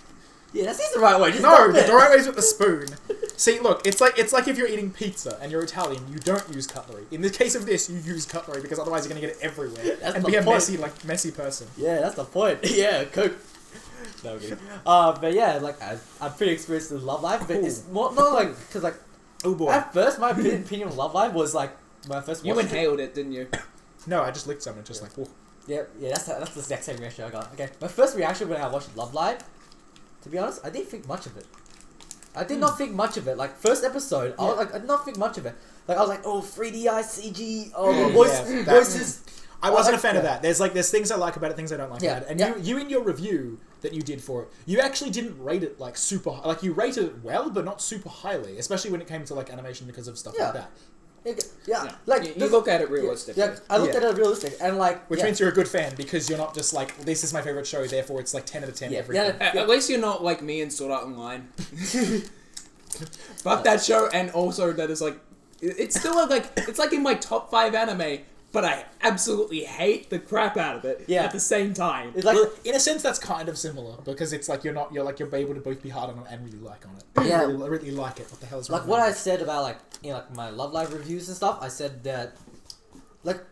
Yeah, that's the right way. Just dump it. The right way is with the spoon. See, look, it's like if you're eating pizza and you're Italian, you don't use cutlery. In the case of this, you use cutlery because otherwise you're gonna get it everywhere and be a messy person. Yeah, that's the point. Yeah, Coke. No, but yeah, I'm pretty experienced with Love Live, but it's more because oh boy. At first, my opinion of Love Live was when I first watched You inhaled it, didn't you? No, I just licked something, whoa. Yeah, that's the exact same reaction I got. Okay, my first reaction when I watched Love Live, to be honest, I didn't think much of it. I did not think much of it. First episode, I did not think much of it. I was oh, 3D CG, voices. I wasn't a fan of that. There's things I like about it, things I don't like about it. And you in your review that you did for it, you actually didn't rate it super, you rated it well, but not super highly, especially when it came to animation because of stuff like that. You look at it realistically. Yeah, I looked at it realistic, and which means you're a good fan, because you're not just this is my favorite show, therefore it's 10 out of 10 everything. At least you're not like me and Sword Art Online. Fuck that show, and also that is it's still it's in my top 5 anime, but I absolutely hate the crap out of it at the same time. It's well, in a sense, that's kind of similar, because it's you're able to both be hard on it and really like on it. Yeah, really like it. What the hell is wrong? What I said about my Love Live reviews and stuff, I said that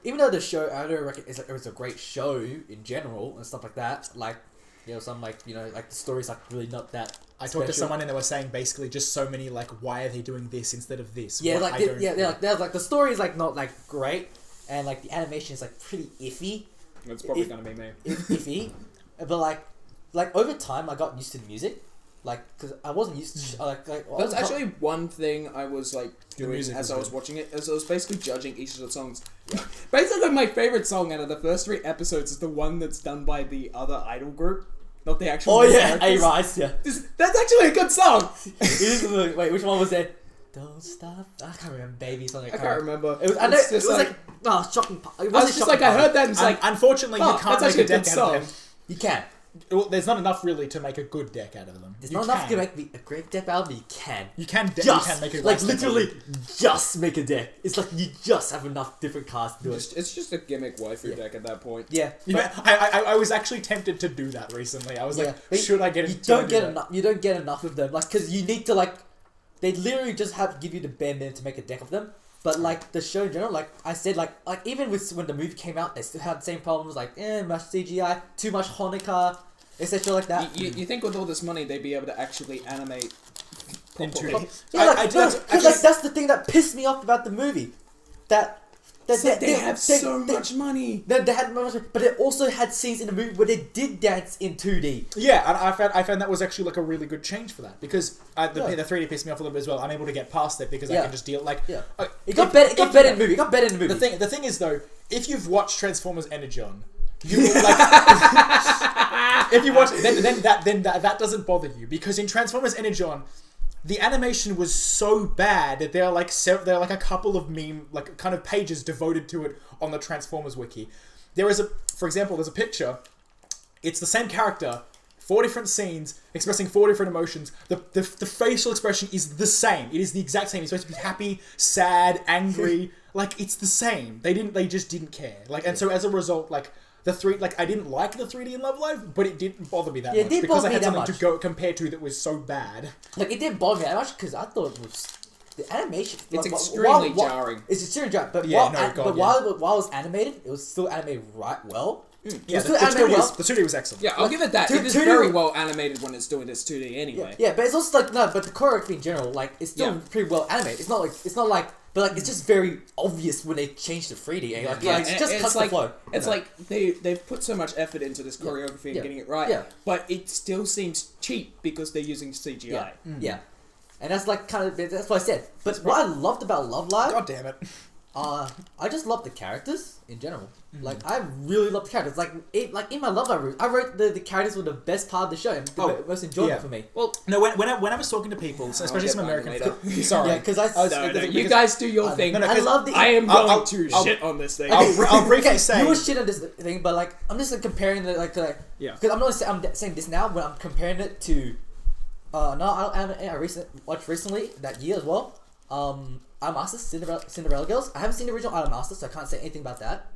even though the show, I don't reckon it was a great show in general and stuff like that. Some the story's really not that. I talked to someone and they were saying basically just so many why are they doing this instead of this? Yeah, the story is not great. And the animation is pretty iffy. It's probably gonna be me. Iffy, but over time I got used to the music, because I wasn't used to That's actually one thing I was doing as I was watching it, as I was basically judging each of the songs. Yeah. Basically, my favorite song out of the first 3 episodes is the one that's done by the other idol group, not the actual. Oh yeah, Weiss. Yeah, that's actually a good song. Wait, which one was that? Don't stop. I can't remember, baby. Something. I can't remember. It was shocking. It was just I heard that and it's unfortunately you can't make a deck out of them. You can. well, there's not enough really to make a good deck out of them. There's not enough to make a great deck out of them, but you can. You can make a like literally just make a deck. It's like you just have enough different cards to do it. It's just a gimmick waifu deck at that point. Yeah. You know, I was actually tempted to do that recently. I was like, should I get it? You don't get enough of them, like, because you need to like. They literally just give you the bare minimum to make a deck of them. But like the show in general, like I said, like even with when the movie came out, they still had the same problems, like much CGI, too much Honoka, etc. like that. You think with all this money they'd be able to actually animate properly? That's the thing that pissed me off about the movie. They have so much money. They had much, but it also had scenes in the movie where they did dance in 2D. Yeah, and I found that was actually like a really good change for that because the 3D pissed me off a little bit as well. I'm able to get past it because I can just deal like. Yeah. It got better. It got better in the movie. It got better in the movie. The thing is though, if you've watched Transformers Energon, you will like. If you watch then that doesn't bother you because in Transformers Energon. The animation was so bad that there are like a couple of meme like kind of pages devoted to it on the Transformers wiki. For example, there's a picture. It's the same character, 4 different scenes expressing 4 different emotions. The facial expression is the same. It is the exact same. He's supposed to be happy, sad, angry. Like it's the same. They just didn't care. Like and so as a result, like. I didn't like the 3D in Love Live, but it didn't bother me that much because I had something to go compare to that was so bad. Like it didn't bother me that much because I thought it was the animation. It's extremely jarring. It's extremely jarring, but while it was animated, it was still animated well. Yeah, the 2D was excellent. Yeah, I'll give it that. It is very well animated when it's doing its 2D anyway. Yeah, but it's also like but the choreography in general, like it's still pretty well animated. It's not like. But like it's just very obvious when they change to 3D. It's just cuts the flow. It's like they've put so much effort into this choreography and getting it right. Yeah. But it still seems cheap because they're using CGI. Yeah. And that's like that's what I said. But what I loved about Love Live, God damn it. I just love the characters in general. Like I really love the characters. Like in my Love Live, I wrote the characters were the best part of the show and the most enjoyable for me. Well, no, when I was talking to people, especially some Americans, sorry, because you guys do your thing. I love the. I am going to shit on this thing. I'll briefly say you will shit on this thing, but like I'm just comparing the because I'm saying this now when I'm comparing it to I watched recently that year as well. Idol Masters, Cinderella Girls. I haven't seen the original Idol Masters, so I can't say anything about that.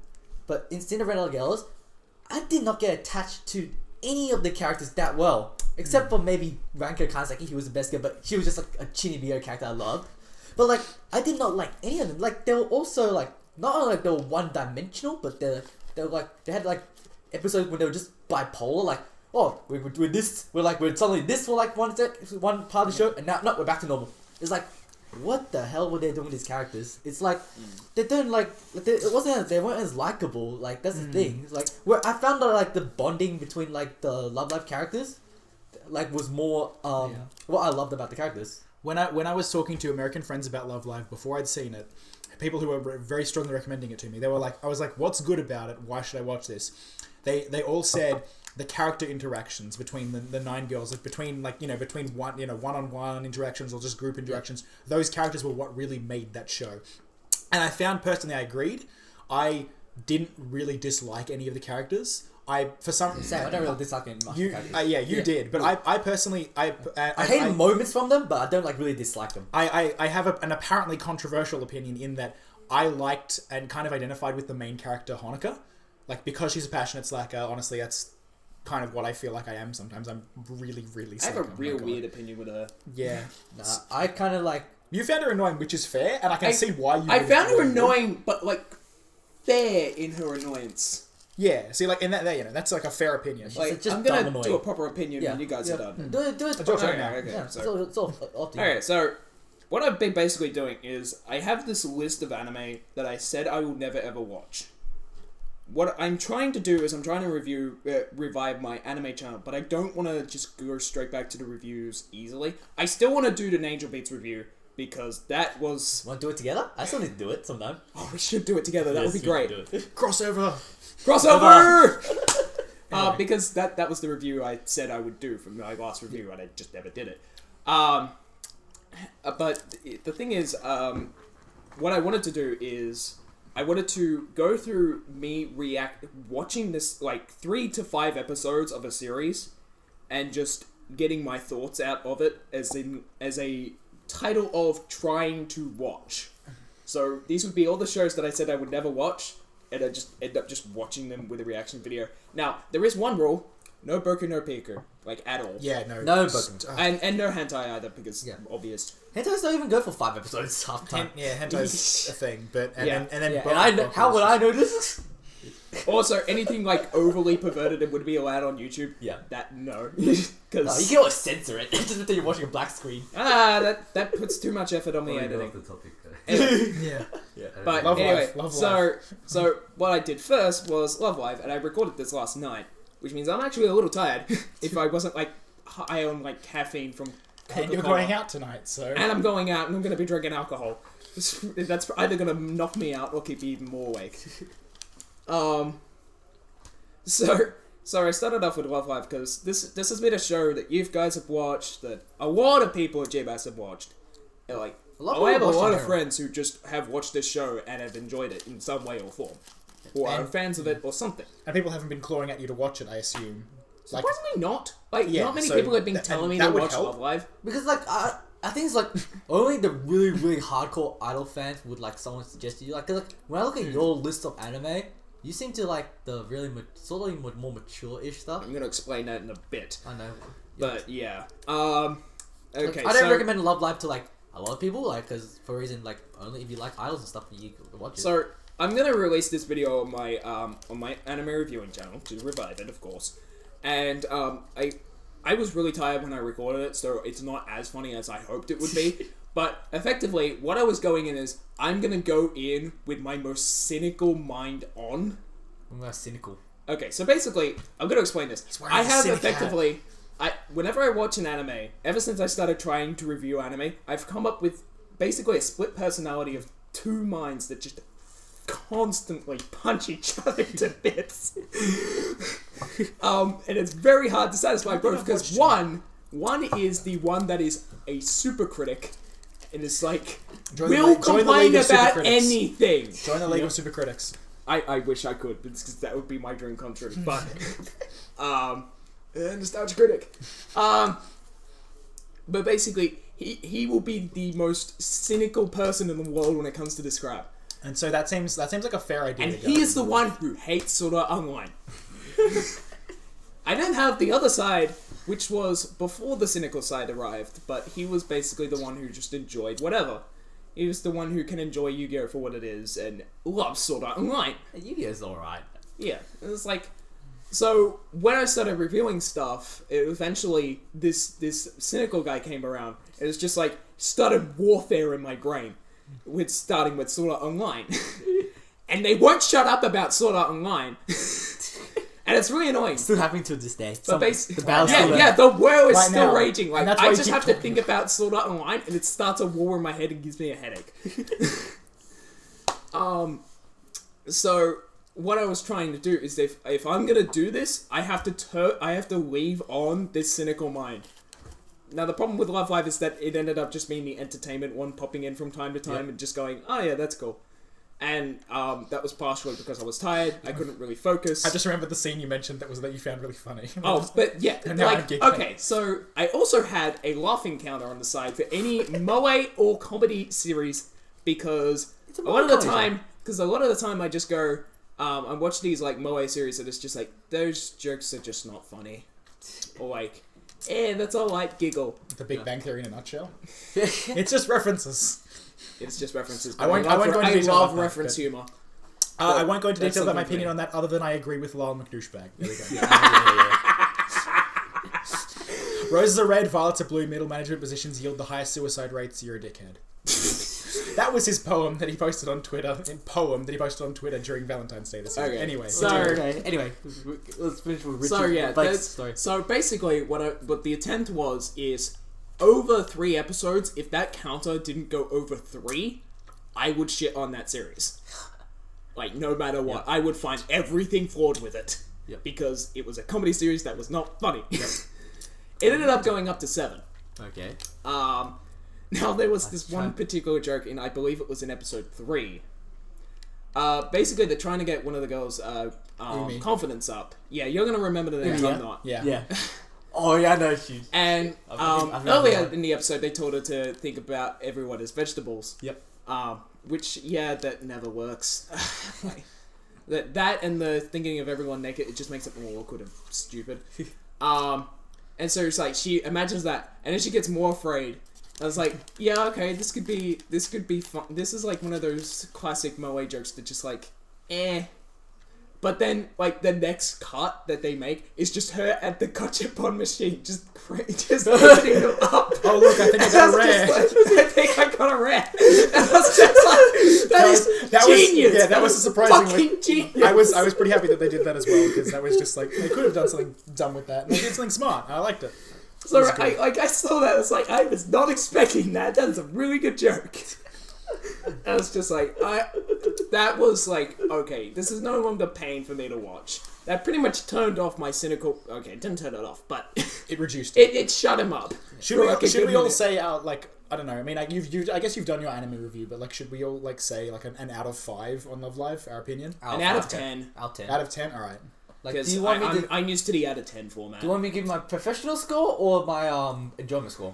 But in Cinderella Girls, I did not get attached to any of the characters that well. Except for maybe Ranko Kanzaki, he was the best girl, but she was just like a Chinibyo character I loved. But like, I did not like any of them. Like, they were also like, not only like they were one-dimensional, but they had like episodes when they were just bipolar, like, oh, we're suddenly this for like one part of the show, and now, no, we're back to normal. It's like, what the hell were they doing with these characters? It's like they don't they weren't as likable. Like that's the thing. It's like where I found that like the bonding between like the Love Live characters, like was more what I loved about the characters. When I was talking to American friends about Love Live before I'd seen it, people who were very strongly recommending it to me, they were like, I was like, what's good about it? Why should I watch this? They all said the character interactions between the 9 girls, like between one-on-one interactions or just group interactions, those characters were what really made that show. And I found personally, I agreed. I didn't really dislike any of the characters. I don't really dislike any much. You did, but I personally I hate moments from them, but I don't like really dislike them. I have an apparently controversial opinion in that I liked and kind of identified with the main character Honoka, like because she's a passionate slacker. Honestly, that's kind of what I feel like I am sometimes. I'm really, really slacker. I have a real weird opinion with her. Yeah. I kind of like. You found her annoying, which is fair, and I can see why you. I found her annoying, but like fair in her annoyance. Yeah, see, like in that's like a fair opinion. Like, I'm gonna do a proper opinion when you guys are done. Do it. It's all up to you. Okay, so what I've been basically doing is I have this list of anime that I said I will never ever watch. What I'm trying to do is I'm trying to revive my anime channel, but I don't want to just go straight back to the reviews easily. I still want to do the Angel Beats review because that was. Want to do it together? I still need to do it sometime. Oh, we should do it together. That would be great. Crossover. Anyway. Because that was the review I said I would do from my last review, and I just never did it. But the thing is, what I wanted to do is I wanted to go through me watching this like 3 to 5 episodes of a series, and just getting my thoughts out of it as a title of trying to watch. So these would be all the shows that I said I would never watch, and I just end up just watching them with a reaction video. Now there is one rule: no Boku no Pico, like at all. Yeah, no Boku. And no hentai either, because obvious. Hentai's don't even go for 5 episodes half time. Hentai's a thing, but and Yeah. then How would I know this? Also, anything like overly perverted and would be allowed on YouTube. Yeah. That no, No, you because can always censor it. Just until you're watching a black screen. that puts too much effort on the Probably go editing. off the topic. yeah. But Love anyway, Live. so what I did first was Love Live, and I recorded this last night, which means I'm actually a little tired. If I wasn't like high on like caffeine from Coca-Cola. And you're going out tonight, so. And I'm going out, and I'm going to be drinking alcohol. That's either going to knock me out or keep me even more awake. So I started off with Love Live because this has been a show that you guys have watched, that a lot of people at JBass have watched. And like, I have a lot of friends who just have watched this show and have enjoyed it in some way or form, or are fans of it or something. And people haven't been clawing at you to watch it, I assume. Surprisingly not. Like, Yeah, not many so people have been telling me that to would watch help. Love Live. Because like I think it's like only the really really hardcore idol fans would like someone suggest to you like 'cause, like when I look at your list of anime, you seem to like the really sort of more mature-ish stuff. I'm going to explain that in a bit. I know, But yeah. Okay. I don't recommend Love Live to like a lot of people, like because for a reason like only if you like idols and stuff you can watch it. So I'm gonna release this video on my anime reviewing channel, which is Revive It, of course. And I was really tired when I recorded it, so it's not as funny as I hoped it would be. But effectively, what I was going in is I'm gonna go in with my most cynical mind on. I'm not cynical. Okay, so basically, I'm gonna explain this. wearing I a have cynic effectively, whenever I watch an anime, ever since I started trying to review anime, I've come up with basically a split personality of 2 minds that just constantly punch each other to bits. And it's very hard to satisfy both because one is the one that is a super critic and is like will complain about anything. Join the League of Super Critics. I wish I could, because that would be my dream come true. But nostalgia critic. But basically, he will be the most cynical person in the world when it comes to this crap. And so that seems like a fair idea. And to go he is with. the one who hates Sword Art Online. I then have the other side, which was before the cynical side arrived, but he was basically the one who just enjoyed whatever. He was the one who can enjoy Yu-Gi-Oh! For what it is and loves Sword Art Online. Yu-Gi-Oh's alright. Yeah, it was like... So, when I started reviewing stuff, eventually this cynical guy came around. It was just like, started warfare in my brain. Starting with Sword Art Online. And they won't shut up about Sword Art Online. And it's really annoying. Still happening to this day. But the battle's still there. yeah, the war is Right still now. raging. Like, And that's why I you just keep have to talking. think about Sword Art Online, and it starts a war in my head and gives me a headache. So what I was trying to do is, if I'm gonna do this, I have to leave on this cynical mind. Now the problem with Love Live is that it ended up just being the entertainment one popping in from time to time and just going, oh yeah, that's cool. And that was partially because I was tired. I couldn't really focus. I just remembered the scene you mentioned that you found really funny. Oh, but yeah, And now I'm like, giggling. okay, so I also had a laughing counter on the side for any moe or comedy series because a lot of the time I just go, I watch these like moe series and it's just like, those jokes are just not funny. Or like, that's a light giggle. The Big Bang Theory in a nutshell. It's just references. It's just references. I won't go into I detail love about that, reference but- humor. I won't go into that's detail about my something opinion for on that, other than I agree with Lyle McDouchebag. There we go. Roses are red, violets are blue, middle management positions yield the highest suicide rates, you're a dickhead. That was his poem that he posted on Twitter. During Valentine's Day this year. Okay. Anyway. Anyway, let's finish with Richard. So yeah, Blake's story. so basically what the attempt was is over 3 episodes, if that counter didn't go over 3, I would shit on that series. Like, no matter what. Yep. I would find everything flawed with it. Yep. Because it was a comedy series that was not funny. It ended up going up to 7. Okay. Now there was this one particular joke, and I believe it was in episode 3, basically they're trying to get one of the girls' confidence up. Yeah, you're gonna remember the names. I'm not. Yeah. Oh yeah, I know she. And earlier in the episode, they told her to think about everyone as vegetables. Yep. Which that never works. that and the thinking of everyone naked, it just makes it more awkward and stupid. And so it's like she imagines that, and then she gets more afraid. I was like, yeah, okay, this could be fun. This is like one of those classic moe jokes that just like, But then, like, the next cut that they make is just her at the gachapon machine, just opening them up. Oh, look, I think I got a rare. I think I got a rare. And I was just like, that is genius. That was a surprisingly... Fucking genius. I was pretty happy that they did that as well, because that was just like, they could have done something dumb with that. And they did something smart. I liked it. So I saw that, I was like, I was not expecting that. That is a really good joke. And I was just like, that was like, okay, this is no longer pain for me to watch. That pretty much turned off my cynical... Okay, it didn't turn it off, but... It reduced it. It shut him up. Should we all say, like, I don't know, I mean, like, I guess you've done your anime review, but, like, should we all, like, say, like, an out of 5 on Love Live, our opinion? An out of 10. Out of 10. Out of 10? Alright. Like, do you want me to... I'm used to the out of 10 format. Do you want me to give my professional score or my enjoyment score?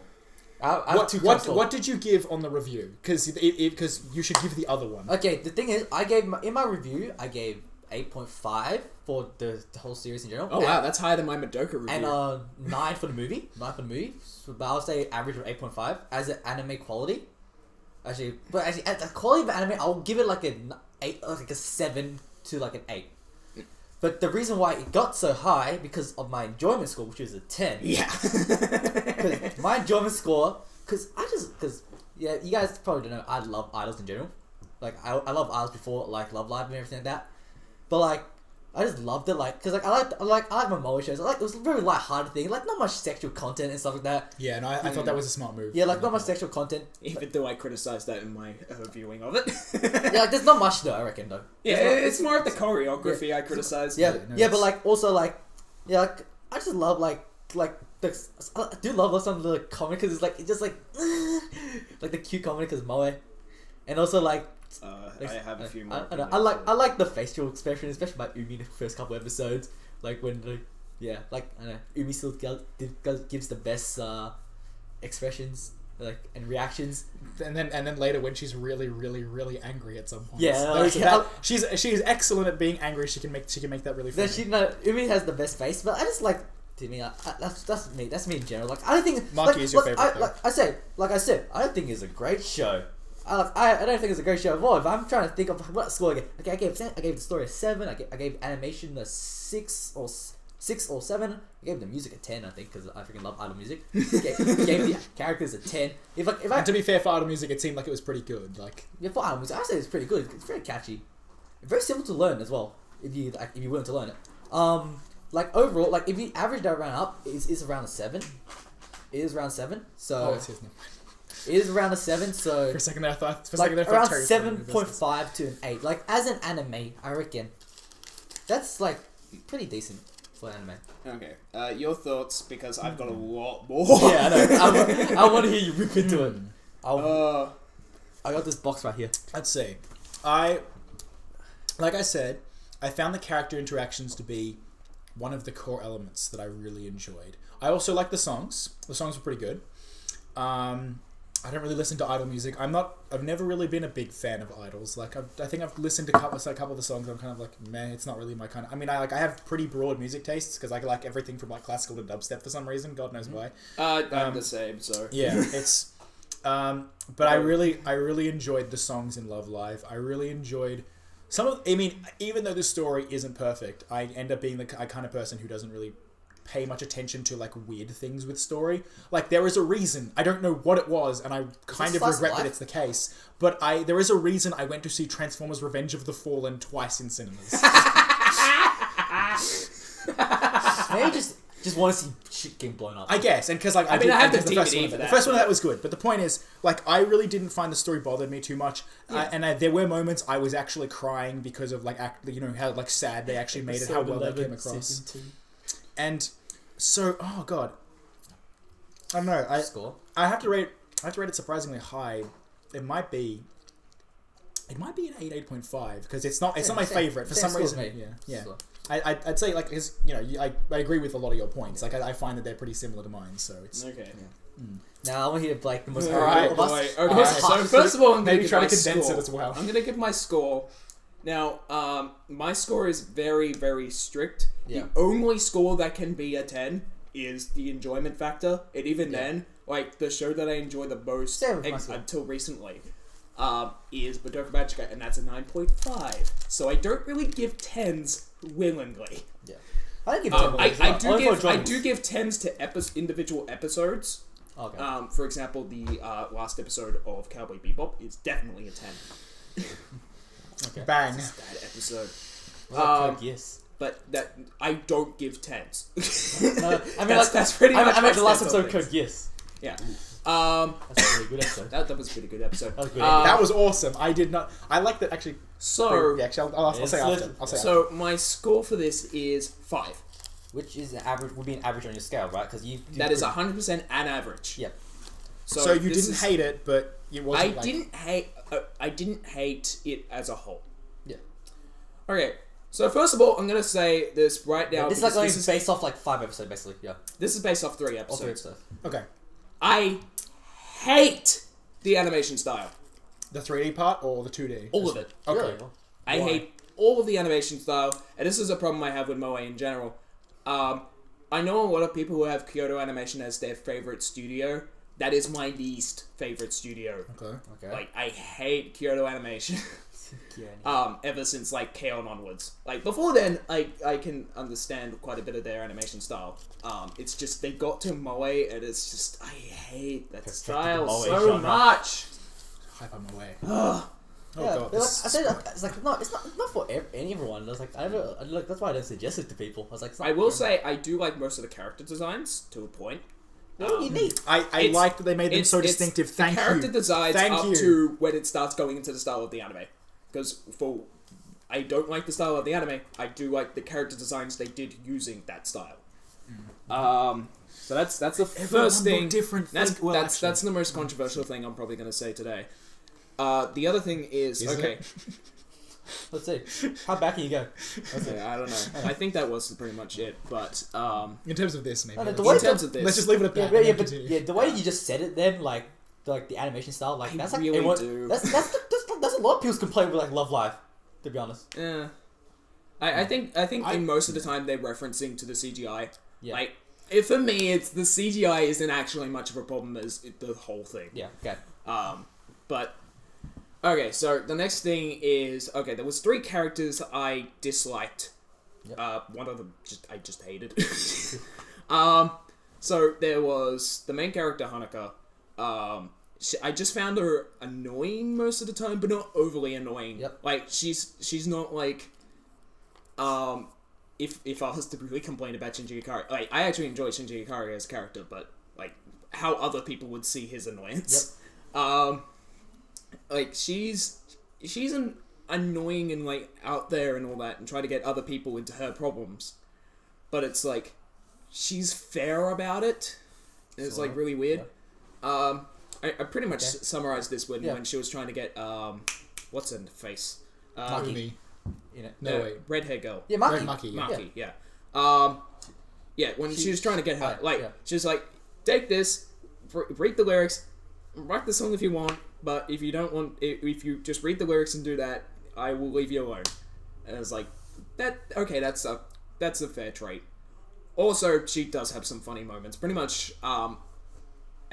What did you give on the review? Because you should give the other one. Okay, the thing is, in my review, I gave 8.5 for the whole series in general. Oh wow, that's higher than my Madoka review. And 9 for the movie. 9 for the movie. So, but I'll say average of 8.5 as an anime quality. Actually, at the quality of anime, I'll give it like a 7 to like an 8. But the reason why it got so high because of my enjoyment score, which is a 10. Yeah. Because my enjoyment score, because you guys probably don't know, I love idols in general. Like I love idols before like Love Live and everything like that. But like I just loved it, like because like I like my moe shows. It was a very light-hearted thing, like not much sexual content and stuff like that. Yeah, and I thought that was a smart move. Yeah, like not much sexual content. Even though I criticised that in my viewing of it. Yeah, like there's not much though, I reckon though. Yeah, it's more of the choreography I criticised. Yeah, but like also like like I just love like I do love some of the comedy because it's just like the cute comedy because moe, and also like. I have a few more. I like the facial expression, especially by Umi in the first couple episodes. Like when I don't know, Umi still gives the best expressions and reactions. And then later when she's really really really angry at some point. Yeah, she's excellent at being angry. She can make that really funny. Umi has the best face, but I just like. To me, that's me. That's me in general. Like I don't think Marky is your favorite. Like I said, I don't think it's a great show. I don't think it's a great show at all. If I'm trying to think of what score I gave. Okay, I gave the story a 7. I gave animation a 6 or 7. I gave the music a 10. I think because I freaking love idol music. I gave the characters a 10. If and to be fair, for idol music, it seemed like it was pretty good. Like for idol music, I say it's pretty good. It's very catchy, very simple to learn as well. If you're willing to learn it. Like overall, like if you average that round up, it's around a 7. It is around 7. So. It's his name. It is around a 7, so... For a second there, I thought... around 7.5 to an 8. Like, as an anime, I reckon, that's, like, pretty decent for anime. Okay. Your thoughts, because I've got a lot more. Yeah, I know. I want to hear you rip into it. I got this box right here. Let's see. Like I said, I found the character interactions to be one of the core elements that I really enjoyed. I also like the songs. The songs were pretty good. I don't really listen to idol music. I've never really been a big fan of idols. Like I think I've listened to a couple of the songs. I'm kind of like, meh, it's not really my kind of. I mean, I have pretty broad music tastes because I like everything from like classical to dubstep for some reason. God knows why. I'm the same. So yeah, it's. But I really enjoyed the songs in Love Live. I really enjoyed some of. I mean, even though the story isn't perfect, I end up being the kind of person who doesn't really pay much attention to like weird things with story. Like there is a reason. I don't know what it was, and I kind of regret that it's the case. But there is a reason I went to see Transformers: Revenge of the Fallen twice in cinemas. Maybe just want to see shit getting blown up. I guess, and because like I have the DVD for that. The first one that was good, but the point is, like, I really didn't find the story bothered me too much. Yeah. There were moments I was actually crying because of like how like sad they actually made it, how well they came across. And so, oh god, I don't know. I have to rate it surprisingly high. It might be It might be an 8.5 because it's not my favorite for same some reason. Yeah. I'd say like his, I agree with a lot of your points. Like I find that they're pretty similar to mine, so it's Okay. Yeah. Now I want to hear like the most. Alright, Okay. Alright. So first of all, I'm Maybe gonna try give to my condense score. it as well. I'm gonna give my score. Now, my score is very, very strict. Yeah. The only score that can be a 10 is the enjoyment factor, and even then, like the show that I enjoy the most Same with my score. until recently, is Madoka Magica, and that's a 9.5. So I don't really give 10s willingly. Yeah. I don't give 10 I do give 10s to individual episodes. Okay. For example, the last episode of Cowboy Bebop is definitely a 10. Okay. Bang. It's that episode. Yes. But that I don't give 10s. I mean, that's pretty much. I meant the my last stance on episode things. code. Yes. Yeah. That's a really good episode. That was a pretty good episode. That was good. That was awesome. I did not. I like that actually. So, Yeah, actually, I'll say after. I'll say so my score for this is 5. Which is an average? Would be an average on your scale, right? Because That is 100% an average. Yep. So you didn't hate it, but it wasn't. I didn't hate it as a whole. Yeah. Okay. So first of all, I'm gonna say this right now. This is like only based off like 5 episodes, basically. Yeah. This is based off 3 All 3 episodes. episodes. Okay. I hate the animation style. The 3D part or the 2D? All of it. Okay. Really? I Why? hate all of the animation style, and this is a problem I have with Moe in general. I know a lot of people who have Kyoto Animation as their favorite studio. That is my least favorite studio. Okay. Like, I hate Kyoto Animation. Ever since like K-On! Onwards. Like before then, I can understand quite a bit of their animation style. It's just they got to Moe and it's just I hate that style Moe so genre. much. Hype on my way. Yeah, God. but like, I said it's like no, it's not for everyone. It's like that's why I don't suggest it to people. I was like, it's not I will for say I do like most of the character designs to a point. everyone. What do you need? I like that they made them so distinctive. Thank you. Character designs Thank up you. to when it starts going into the style of the anime. Because I don't like the style of the anime. I do like the character designs they did using that style. So that's the first thing. Different. That's the most controversial thing I'm probably going to say today. The other thing is okay. Let's see. How back can you go? Okay, I don't know. I think that was pretty much it. But in terms of this, maybe. No, the in way terms of this, Let's just leave it at that. Yeah, the way you just said it, then like the animation style, like I that's like really everyone, do. That's a lot of people's complaint with like Love Live, to be honest. Yeah. I think in most of the time they're referencing to the CGI. Yeah. Like, for me, it's the CGI isn't actually much of a problem as the whole thing. Yeah. Okay. But okay, so the next thing is there was 3 characters I disliked. Yep. One of them I just hated. So there was the main character Hanukkah. I just found her annoying most of the time, but not overly annoying. Yep. Like she's not like if I was to really complain about Shinji Ikari, like I actually enjoy Shinji Ikari as a character, but like how other people would see his annoyance. Yep. Like she's an annoying and like out there and all that, and try to get other people into her problems, but it's like she's fair about it. And it's like really weird. Yeah. I pretty much summarized this when she was trying to get what's in the face? Maki. You know. No way. Red hair girl. Yeah, Maki. Red Maki. Maki, yeah. When she was trying to get her, she was like, take this, read the lyrics, write the song if you want, but if you don't want, if you just read the lyrics and do that, I will leave you alone. And I was like, that's a fair trait. Also, she does have some funny moments. Pretty much, I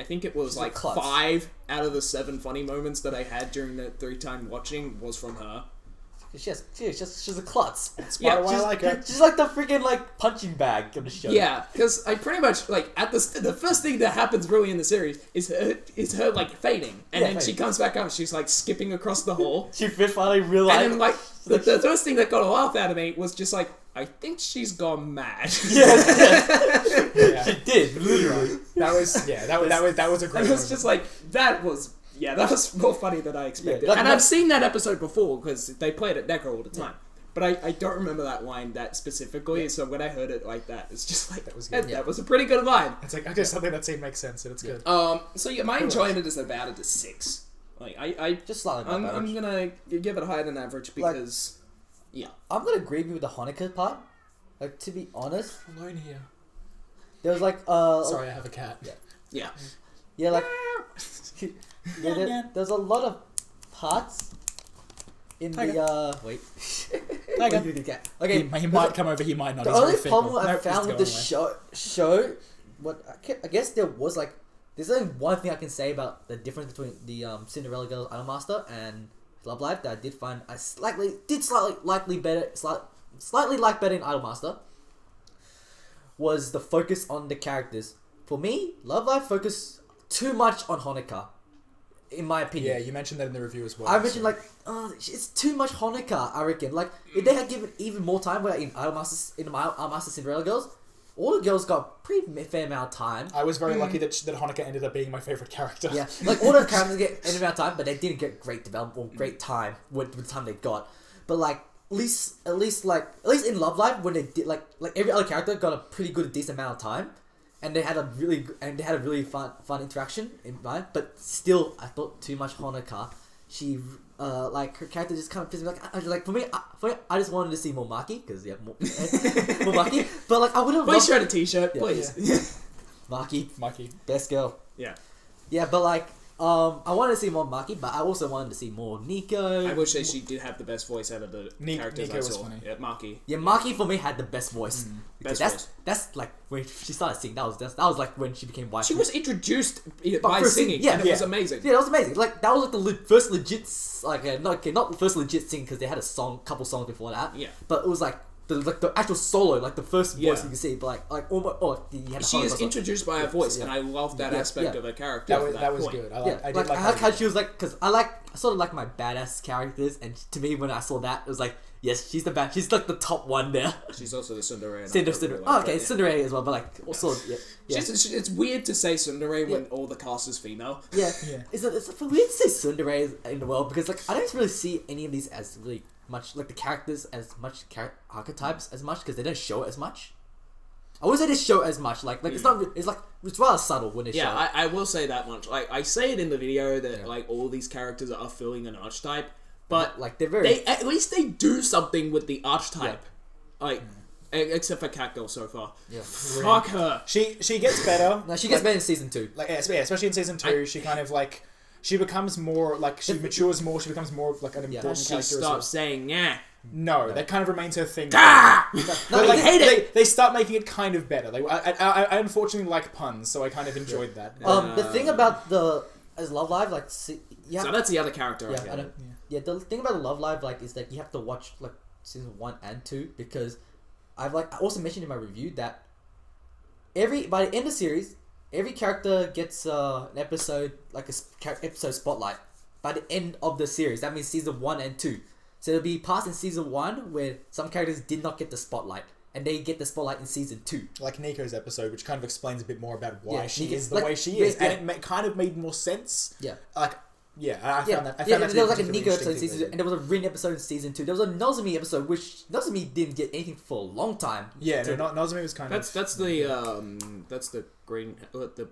think it was like 5 out of the 7 funny moments that I had during the 3-time watching was from her. She's a klutz. That's why I like her. She's like the freaking like punching bag of the show. Yeah, because I pretty much like at the first thing that happens really in the series is her like fading, and then she comes back up. She's like skipping across the hall. She finally realized. And then like the first thing that got a laugh out of me was just like, I think she's gone mad. Yeah. She did literally. That was a great. It was just like that was more funny than I expected. Yeah, like, and I've seen that episode before because they play it at Necker all the time. But I don't remember that line that specifically, so when I heard it like that, it's just like, that was a pretty good line. It's like, okay, something that scene makes sense and it's good. So yeah, my enjoyment is about at a 6. Like I just slightly above I'm average. gonna give it higher than average because I'm gonna agree with you with the Hanukkah part. Like, to be honest, Alone here. there was like Sorry, I have a cat. yeah. yeah, like there's a lot of parts in the wait. Okay, He might come over. He might not. the He's only very fickle. problem I Nope, found he's with the going away. show, I guess there was like, there's only one thing I can say about the difference between the Cinderella Girls Idolmaster and Love Live that I did find I slightly like better in Idolmaster was the focus on the characters. For me, Love Live focused too much on Hanukkah, in my opinion. Yeah, you mentioned that in the review as well. I mentioned it's too much Hanukkah. I reckon if they had given even more time, where in Idolmaster Cinderella Girls, all the girls got pretty fair amount of time. I was very lucky that Hanukkah ended up being my favorite character. Yeah, like all the characters get an amount of time, but they didn't get great development or great time with the time they got. But like at least in Love Live, when they did like every other character got a pretty good decent amount of time, and they had a really fun interaction in mind. But still, I thought too much Hanukkah. She her character just kind of pissed me for me, I just wanted to see more Maki because more Maki. But like I would have Please shred a t-shirt, Yeah. please. Maki, best girl. Yeah. Yeah, but like, I wanted to see more Maki, but I also wanted to see more Nico. I wish that she did have the best voice out of the characters Nico I was saw. funny. Yeah, Maki. Yeah, Maki for me had the best voice. Best Because voice. that's like when she started singing. That was like when she became Weiss. She was introduced by first singing, yeah, and it yeah. was amazing. Yeah, that was amazing. Like that was like the first legit not the first legit sing because they had couple songs before that. Yeah. But it was like the actual solo, like the first voice Yeah. you can see. But like almost you had She is Holocaust. introduced by her voice, Yeah. and I love that Yeah, aspect yeah. of her character. That was point. good. I did like how she was like, because I sort of like my badass characters, and to me when I saw that it was like, yes, she's she's like the top one there. She's also the Tsundere. Tsundere. Oh, okay, Tsundere as well, but like also yeah. It's weird to say Tsundere when all the cast is female. Yeah, Yeah. It's weird to say Tsundere in the world because like I don't really see any of these as really much like the characters as much archetypes as much because they don't show it as much. I wouldn't say they show it as much. Like it's not. It's rather subtle when they show it. Yeah, I will say that much. Like I say it in the video that like all these characters are filling an archetype, but like they're very. at least they do something with the archetype. Like except for Catgirl so far. Yeah. Fuck her. She gets better. No, she gets better in season 2. Like especially in season 2, she kind of like she becomes more like she matures more. She becomes more of like an important She character. stops saying yeah. No, that kind of remains her thing. Ah! But like, I hate it. They start making it kind of better. I unfortunately like puns, so I kind of enjoyed that. The thing about as Love Live, like, yeah, So that's the other character. yeah, I I get. don't, yeah. The thing about Love Live, like, is that you have to watch like season 1 and 2 because I also mentioned in my review that by the end of the series, every character gets an episode like episode spotlight by the end of the series. That means season 1 and 2. So it'll be past in season 1 where some characters did not get the spotlight, and they get the spotlight in season 2. Like Nico's episode, which kind of explains a bit more about why she Nico- is the like, way she is, yeah. and it kind of made more sense. Yeah. Like, I found that. I found Yeah, that to there be was like a particularly Nico episode in interesting season 2, thing and there was a Rin episode in season 2. There was a Nozomi episode, which Nozomi didn't get anything for a long time. Yeah, no, Nozomi was kind That's of that's the green the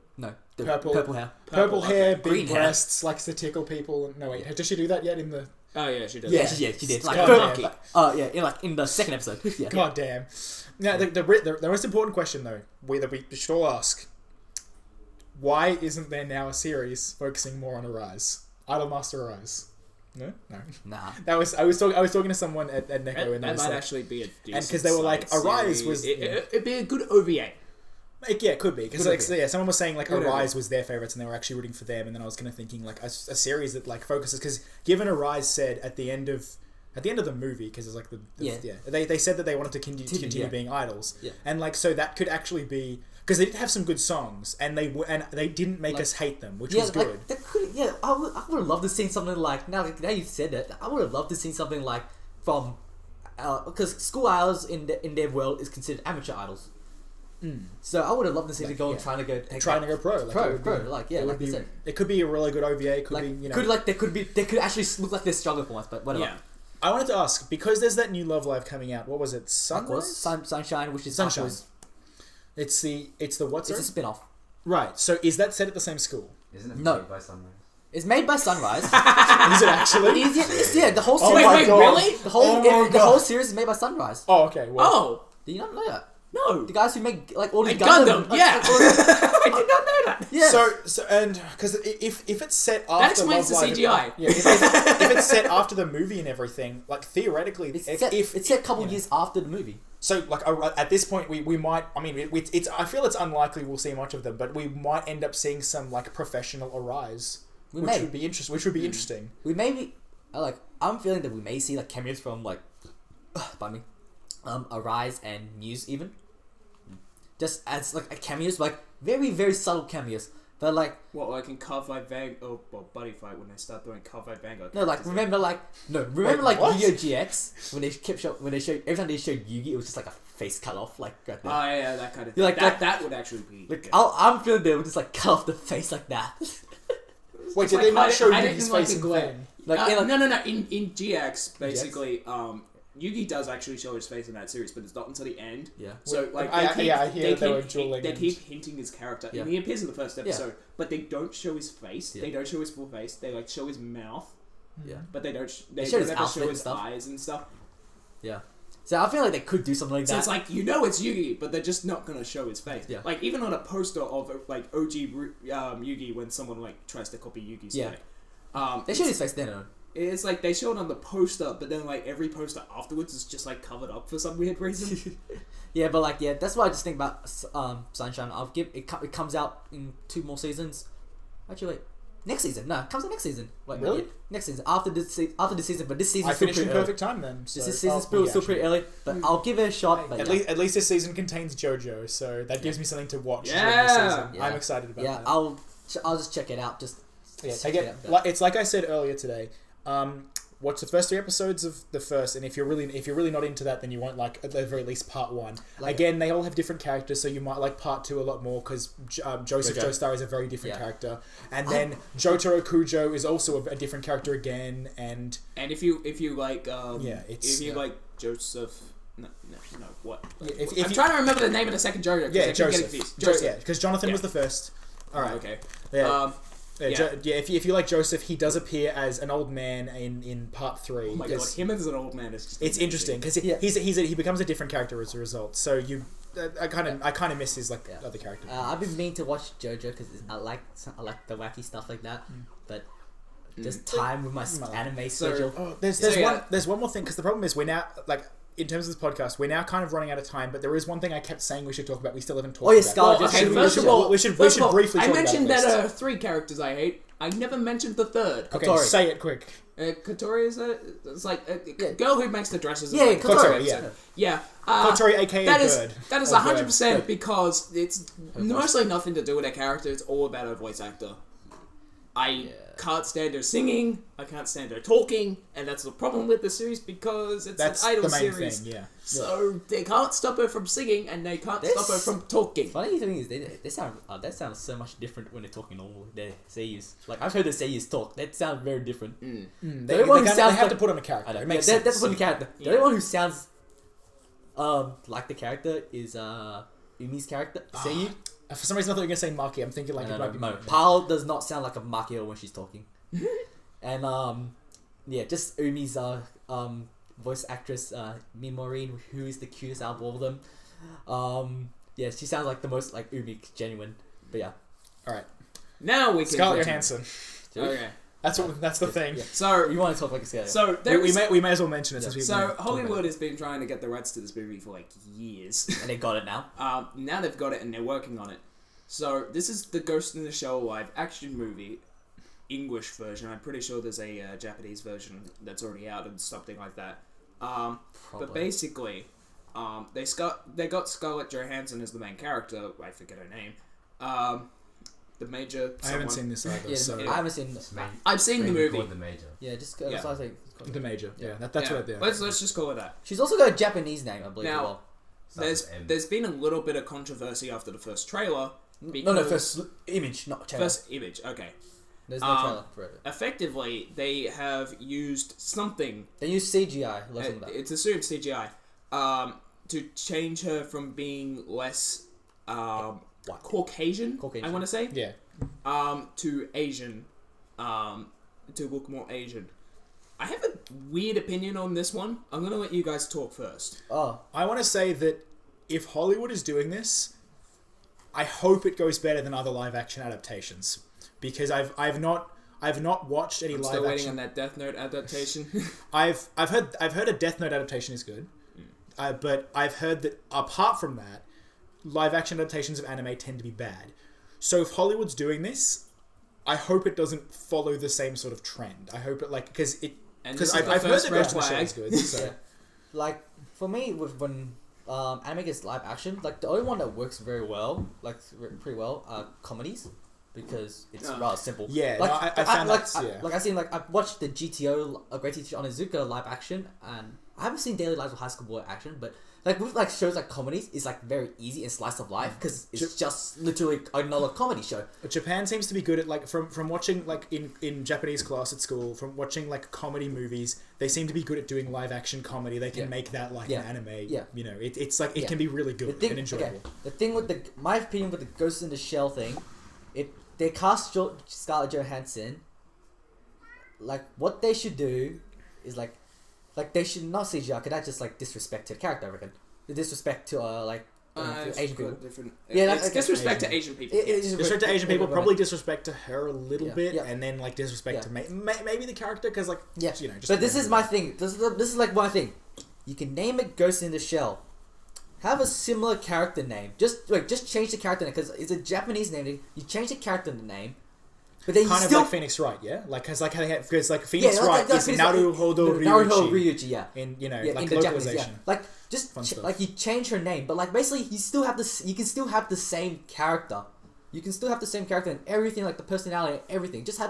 purple hair. purple hair, big Green hair. breasts, likes to tickle people. No wait, does she do that yet in the? Oh yeah, she does. Yeah, she did. Like, God damn. in the second episode. Yeah. God damn. Now the most important question though, that we should all ask: why isn't there now a series focusing more on Arise? Idolmaster Arise. No. Nah. I was talking to someone at Neko, That, and they that might said, actually be a decent and because they were like, side Arise series. was It'd be a good OVA. it could be because Could like be. someone was saying like Could Arise was their favorites and they were actually rooting for them, and then I was kind of thinking like a series that like focuses because given Arise said at the end of the movie because it's like they said that they wanted to continue being idols, and like so that could actually be because they did have some good songs and they didn't make us hate them, which was good. I would have loved to see something like now you've said it. I would have loved to see something like from because school idols in their world is considered amateur idols. So I would have loved to see them go and trying to go pro. Like, it would be, it could be a really good OVA. It could be they could actually look like they're struggling for once, but whatever. Yeah. I wanted to ask because there's that new Love Live coming out. What was it? Sunshine, which is Sunshine. It's the what's It's it? a spin-off. Right. So is that set at the same school? Isn't it No. made by Sunrise? It's made by Sunrise. Is it actually? Yeah, the whole series. Wait, really? The whole series is made by Sunrise. Oh, okay. Well, Oh, Did you not know that? no. The guys who make like all these Gundam, yeah. all these- I did not know that. yeah. So and because if it's set after That explains Love the Live- CGI. Yeah, if it's set after the movie and everything, like theoretically, it's if set a couple years after the movie. So, like, at this point, we might... I mean, it's. I feel it's unlikely we'll see much of them, but we might end up seeing some, like, professional arise. Which would be interesting. We may be... I'm feeling that we may see, like, cameos from, like... pardon me. Arise and Muse, even. Just as, like, cameos, like, very, very subtle cameos. But, like... What, like in Cardfight Vanguard? Oh, well, Buddy Fight, when they start doing Cardfight Vanguard. No, like, remember, like... No, remember, Wait, like, what? Yu-Gi-Oh! GX? When they showed... Every time they showed Yugi, it was just, like, a face cut off, like, right there. Oh, yeah, that kind of thing. Like, that would actually be... Like, good. I'm feeling they would just, like, cut off the face like that. Wait, did like they not show hide it Yugi's in, like, face a in glare. film? Like, No. In GX, basically, Yugi does actually show his face in that series, but it's not until the end. Yeah. So, like, I hear they were dueling they and- keep hinting his character. Yeah. And he appears in the first episode, but they don't show his face. Yeah. They don't show his full face. They, like, show his mouth, Yeah. but they don't. They show don't his ever outfit show and his stuff. eyes and stuff. Yeah. So I feel like they could do something like So that. it's like, it's Yugi, but they're just not gonna show his face. Yeah. Like, even on a poster of, like, OG Yugi, when someone, like, tries to copy Yugi's Yeah. face. They showed his face then. It's like, they show it on the poster, but then, like, every poster afterwards is just, like, covered up for some weird reason. Yeah, but like, yeah, that's what I just think about Sunshine. I'll give it. It comes out in 2 more seasons. Actually, wait, next season? No, it comes out next season. Wait, Really? yeah, next season after this season, but this season I still finished in pretty early. perfect time then. So, This season's still pretty early, but I'll give it a shot. But At least this season contains JoJo, so that gives me something to watch during the Yeah. season. Yeah. I'm excited about yeah, that. I'll just check it out. Just Yeah, check take it it. out. It's like I said earlier today. Watch the first 3 episodes of the first, and if you're really not into that, then you won't like at the very least part 1. Like- Again, they all have different characters, so you might like part 2 a lot more because Joseph Jojo. Joestar is a very different Yeah. character, and then Jotaro Kujo is also a different character again, and And if you like, like Joseph, no, what? Yeah, if I'm you- trying to remember the name of the second JoJo. yeah, I keep Joseph, getting confused. Joseph, yeah, because Jonathan Yeah. was the first. All right, Okay. yeah. Yeah. If you like Joseph, he does appear as an old man in part 3. Oh my god, him as an old man is just. It's interesting because he becomes a different character as a result. So I kind of miss his like Yeah. other character. I've been meaning to watch JoJo because I like the wacky stuff like that, but just time with my anime schedule. Oh, there's one more thing because the problem is we're now like in terms of this podcast we're now kind of running out of time. But there is one thing I kept saying we should talk about. We still haven't talked. Oh yeah, about. Scarlet Well, okay, Johansson first of all, we should briefly I talk mentioned about that this. 3 characters I hate. I never mentioned the third. Okay, Kotori. say it quick. Kotori is it's like a Yeah. girl who makes the dresses. Yeah, like, Kotori, yeah. Kotori, aka That is Bird. that is Or 100% Bird. because it's mostly nothing to do with her character. It's all about her voice actor. I can't stand her singing. I can't stand her talking, and that's the problem with the series because it's That's an idol the main series. thing. Yeah. So they can't stop her from singing, and they can't stop her from talking. Funny thing is, they sound that sounds so much different when they're talking normal. Their seiyus, like I've heard the seiyus talk. That sounds very different. They have to put on a character. I know. It makes That's sense. what the character. The only one who sounds like the character is Umi's character, Seiyu. For some reason, I thought you were gonna say Maki. I'm thinking like it might be no. Maki. Pal does not sound like a Makio when she's talking. And yeah, just Umi's voice actress, Mimorine, who is the cutest out of all of them. Yeah, she sounds like the most like Umi genuine. But yeah. All right. Now we can Scarlett Johansson. Okay. That's the thing. Yeah. So You want to talk like a scale? so there We is, may as well mention it since we. so Hollywood has been trying to get the rights to this movie for like years. And they got it now. Now they've got it and they're working on it. So this is the Ghost in the Shell live action movie, English version. I'm pretty sure there's a Japanese version that's already out and something like that. But basically, they got Scarlett Johansson as the main character. I forget her name. The major. I haven't seen this either. Yeah, so I haven't seen this. I've seen the movie. The major. Yeah, just Yeah. so I think the major. Yeah, that's Yeah. what I did. Let's just call it that. she's also got a Japanese name, I believe. Now, as well. There's there's been a little bit of controversy after the first trailer. No, because- first image, not trailer. First image. Okay. There's no trailer for it. Effectively, they have used something. They use CGI. Less than that. It's assumed CGI. To change her from being less Caucasian. Caucasian. I want to say. Yeah. To Asian. to look more Asian. I have a weird opinion on this one. I'm gonna let you guys talk first. Oh, I want to say that if Hollywood is doing this, I hope it goes better than other live action adaptations, because I've not watched any I'm live still waiting action. on that Death Note adaptation. I've heard a Death Note adaptation is good, but I've heard that apart from that, live action adaptations of anime tend to be bad. So if Hollywood's doing this, I hope it doesn't follow the same sort of trend. I hope it because I've heard that Ghost in the Shell is good. So. yeah. Like for me, when anime gets live action, like the only one that works very well, like pretty well, are comedies. Because it's rather simple. Yeah, like, no, I found I've watched the GTO, Great Teacher Onizuka live action, and I haven't seen Daily Lives of High School Boy action, but like with like shows like comedies, it's like very easy and slice of life because it's just literally another comedy show. Japan seems to be good at like from watching like in Japanese class at school, from watching like comedy movies, they seem to be good at doing live action comedy. They can make that like an anime. Yeah. You know, it's like it can be really good and enjoyable. Okay, the thing with my opinion with the Ghost in the Shell thing, they cast Scarlet Johansson. Like what they should do is like they should not CGI. Cause that's just like disrespect to the character. I reckon the disrespect to to Asian people. Different. Yeah, it's disrespect to Asian people. Disrespect to Asian people. Probably disrespect to her a little bit, and then like disrespect to maybe the character because like you know. Just but this is my thing. This is like my thing. You can name it Ghost in the Shell. Have a similar character name. Just change the character name because it's a Japanese name. You change the character name, but then kind you of still like Phoenix Wright, yeah. Because Phoenix Wright is Naruhodo Ryuji, yeah. In like in the localization. Japanese, like just like you change her name, but like basically you still have this. You can still have the same character. You can still have the same character and everything, like the personality and everything. Just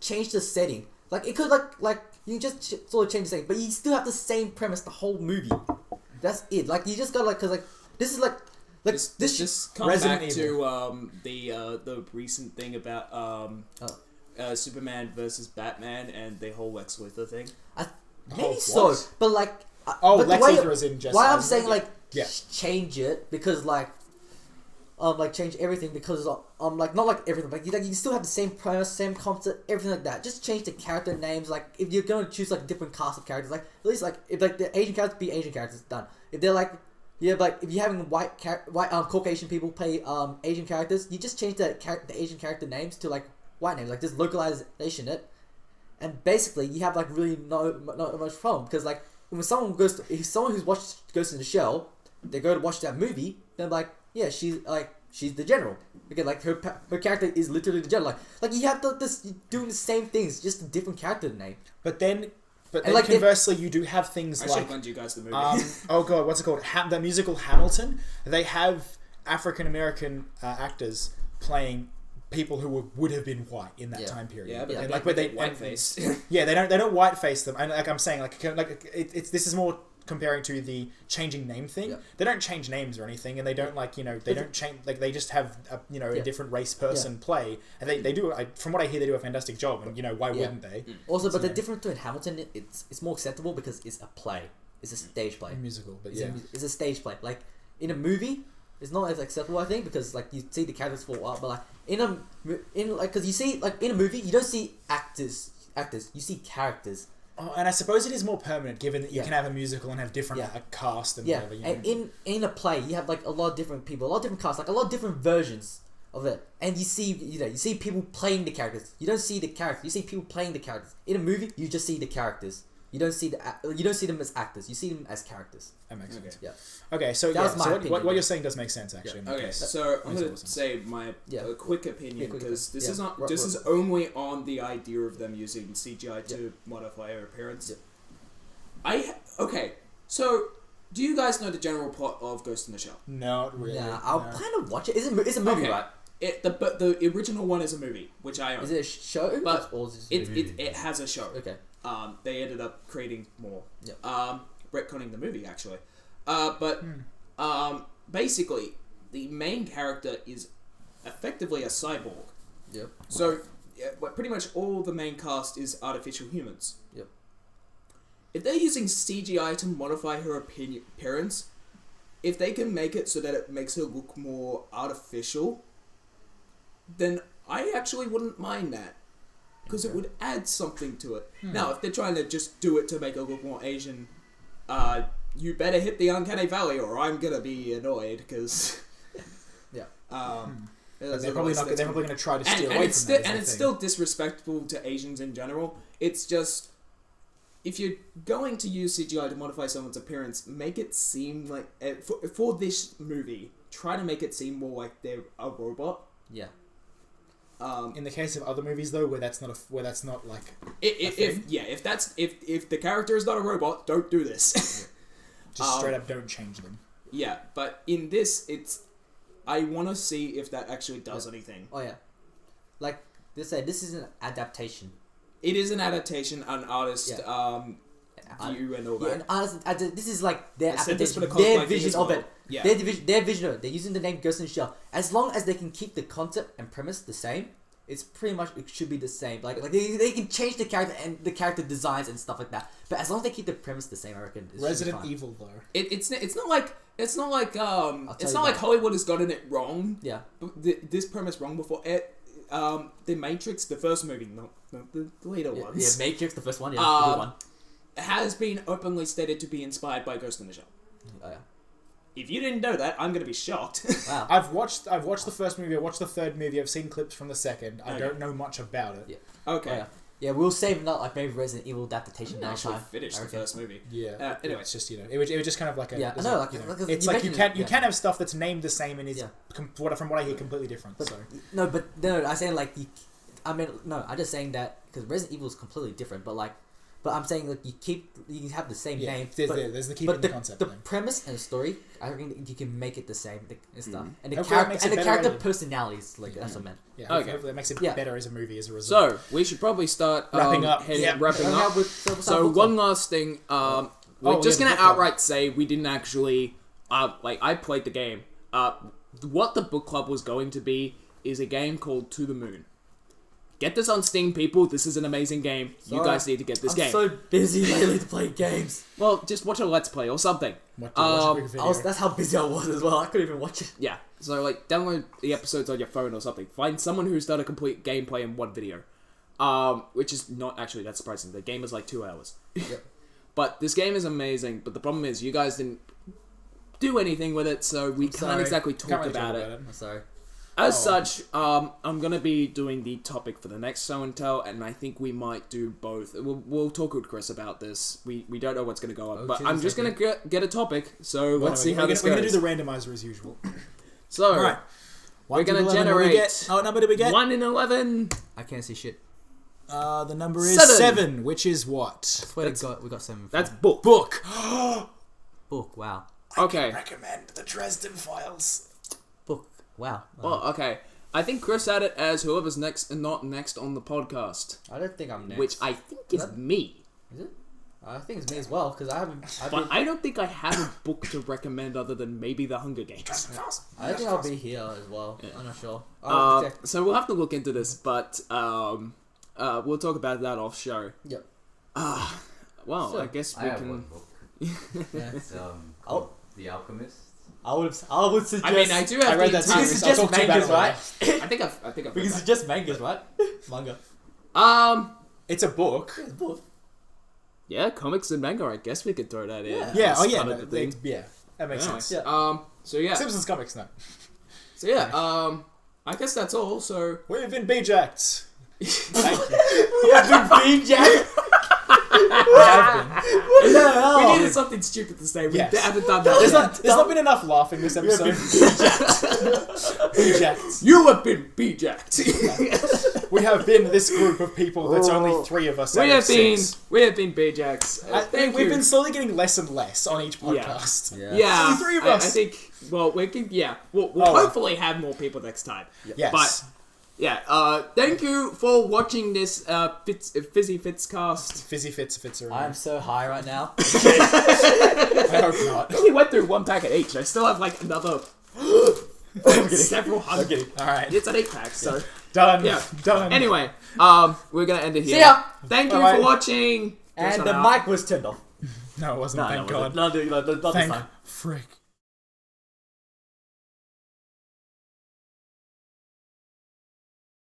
change the setting. Like it could like you can just sort of change the setting, but you still have the same premise the whole movie. That's it. Like you just got like, cause like this is like this comes back to the recent thing about Superman versus Batman and the whole Lex Luthor thing. Maybe so, but like but Lex Luthor is in Justice. Why I'm saying like change it because like change everything because like not like everything like you can still have the same premise, same concept, everything like that. Just change the character names. Like if you're gonna choose like different cast of characters, like at least like if like the Asian characters be Asian characters, done. If they're like like if you're having white Caucasian people play Asian characters, you just change the Asian character names to like white names, like just localization it, and basically you have like really not much problem because like when someone who's watched Ghost in the Shell, they go to watch that movie, they're like. Yeah, she's the general. Okay, like her character is literally the general. Like you have doing the same things, just a different character name. But then like conversely, you do have things I like. should lend you guys the movie. Oh god, what's it called? The musical Hamilton. They have African American actors playing people who would have been white in that time period. Yeah, but and, like they white face. Yeah, they don't white face them. And like I'm saying, like this is more. Comparing to the changing name thing, they don't change names or anything, and they don't they don't change they just have a different race person play, and they do. From what I hear, they do a fantastic job, and why wouldn't they? Also, but the difference between Hamilton, it's more acceptable because it's a play, it's a stage play, a musical, but it's a stage play. Like in a movie, it's not as acceptable, I think, because like you see the characters for a while, but like because you see like in a movie, you don't see actors, you see characters. Oh, and I suppose it is more permanent, given that you can have a musical and have different cast and whatever. And in a play, you have like a lot of different people, a lot of different casts, like a lot of different versions of it, and you see people playing the characters. You don't see the characters. You see people playing the characters. In a movie, you just see the characters. You don't see them as actors. You see them as characters. That makes sense. Yeah. Okay, so what you're saying does make sense actually. Okay, so I'm gonna say my quick opinion because this is only on the idea of them using CGI to modify her appearance. So do you guys know the general plot of Ghost in the Shell? Not really. Nah, I'll plan to watch it. It's a movie, right? But the original one is a movie, which I own. Is it a show? But it has a show. Okay. They ended up creating more. Yep. Retconning the movie actually. Basically, the main character is effectively a cyborg. Yep. So, pretty much all the main cast is artificial humans. Yep. If they're using CGI to modify her appearance, if they can make it so that it makes her look more artificial, then I actually wouldn't mind that. because it would add something to it. Now, if they're trying to just do it to make it look more Asian, you better hit the uncanny valley, or I'm gonna be annoyed because. They're probably not. They're probably going to try to steer away from that. And it's still disrespectful to Asians in general. It's just, if you're going to use CGI to modify someone's appearance, make it seem like for this movie, try to make it seem more like they're a robot. Yeah. In the case of other movies, though, where that's not like if the character is not a robot, don't do this. Just straight up don't change them. Yeah, but in this, I want to see if that actually does anything. Oh yeah, like they say, this is an adaptation. It is an adaptation, an artist view and all that. Yeah, an artist. This is like their adaptation, their vision of it. Yeah. Their vision of it. They're using the name Ghost in the Shell. As long as they can keep the concept and premise the same, it's pretty much, it should be the same. Like they can change the character and the character designs and stuff like that. But as long as they keep the premise the same, I reckon. Resident Evil though. It's not like Hollywood has gotten it wrong. Yeah. This premise wrong before it. The Matrix, the first movie, not the later ones. Yeah, Matrix, the first one. Yeah, the good one. Has been openly stated to be inspired by Ghost in the Shell. Oh yeah. If you didn't know that, I'm gonna be shocked. Wow. I've watched the first movie. I watched the third movie. I've seen clips from the second. I don't know much about it. Yeah. Okay. Oh, yeah. Yeah, we'll save not like maybe Resident Evil adaptation I next actually time. finished the first movie. Yeah. Anyway, it's just it was just kind of like a I know. it's like you can have stuff that's named the same and is from what I hear completely different. But, so no, I'm saying like I'm just saying that because Resident Evil is completely different, but I'm saying like you have the same name. There's the keeping the concept. The premise and the story, I reckon you can make it the same and stuff. And the Hopefully character personalities, like that's what I meant. Yeah. Okay. Hopefully that makes it better as a movie as a result. So we should probably start wrapping up. Wrapping up. So one last thing, we're just gonna outright say we didn't actually. I played the game. What the book club was going to be is a game called To the Moon. Get this on Steam, people. This is an amazing game. Sorry. You guys need to get this game. I'm so busy lately to play games. Well, just watch a Let's Play or something. That's how busy I was as well. I couldn't even watch it. Yeah. So, download the episodes on your phone or something. Find someone who's done a complete gameplay in one video. Which is not actually that surprising. The game is 2 hours. Yep. But this game is amazing. But the problem is you guys didn't do anything with it, so we can't exactly talk about it. I'm sorry. As such, I'm going to be doing the topic for the next show and tell, and I think we might do both. We'll talk with Chris about this. We don't know what's going to go on, but I'm just going to get a topic, so let's see how this goes. We're going to do the randomizer as usual. So, right. We're going to generate... What number did we get? 1 in 11. I can't see shit. The number is 7, which is what? I swear we got 7. That's book. Book. Book, wow. Okay. I can recommend the Dresden Files. Book. Wow. Well, okay. I think Chris had it as whoever's next and not next on the podcast. I don't think I'm next. Which I think is me. Is it? I think it's me as well, because I haven't... I don't think I have a book to recommend other than maybe The Hunger Games. I think I'll be here as well. Yeah. I'm not sure. So we'll have to look into this, but we'll talk about that off show. Yep. Well, so, I guess we can... One book. It's The Alchemist. I would suggest. I mean, I do have. I read that too. Because it's just mangas, right? I think I've. Because it's just mangas, right? Manga. It's a book. Yeah, it's both. Yeah, comics and manga. I guess we could throw that in. Yeah. Oh yeah. That makes sense. Yeah. So yeah. Simpsons comics now. So yeah. I guess that's all. So we've been BJCKDs. Thank you. We have been BJCKDs. We needed something stupid to say. We haven't done that. There's not been enough laughing this episode. BJCKDs. You have been BJCKD. We have been this group of people that's only 3 of us. We have been BJCKDs. We've been slowly getting less and less on each podcast. Yeah. Only 3 of us. I think. Well, we can. Yeah. We'll hopefully have more people next time. Yes. But. Yeah, thank you for watching this Fizzy Fitz cast. Fizzy Fitz around. I'm so high right now. I hope not. I only went through 1 packet each. I still have another several hundred. Alright. It's an 8-pack, so... Done. Yeah. Done. Anyway, we're gonna end it here. See ya! Thank you for watching. And the mic was turned off. No, it wasn't. Thank God. Not this time. Frick.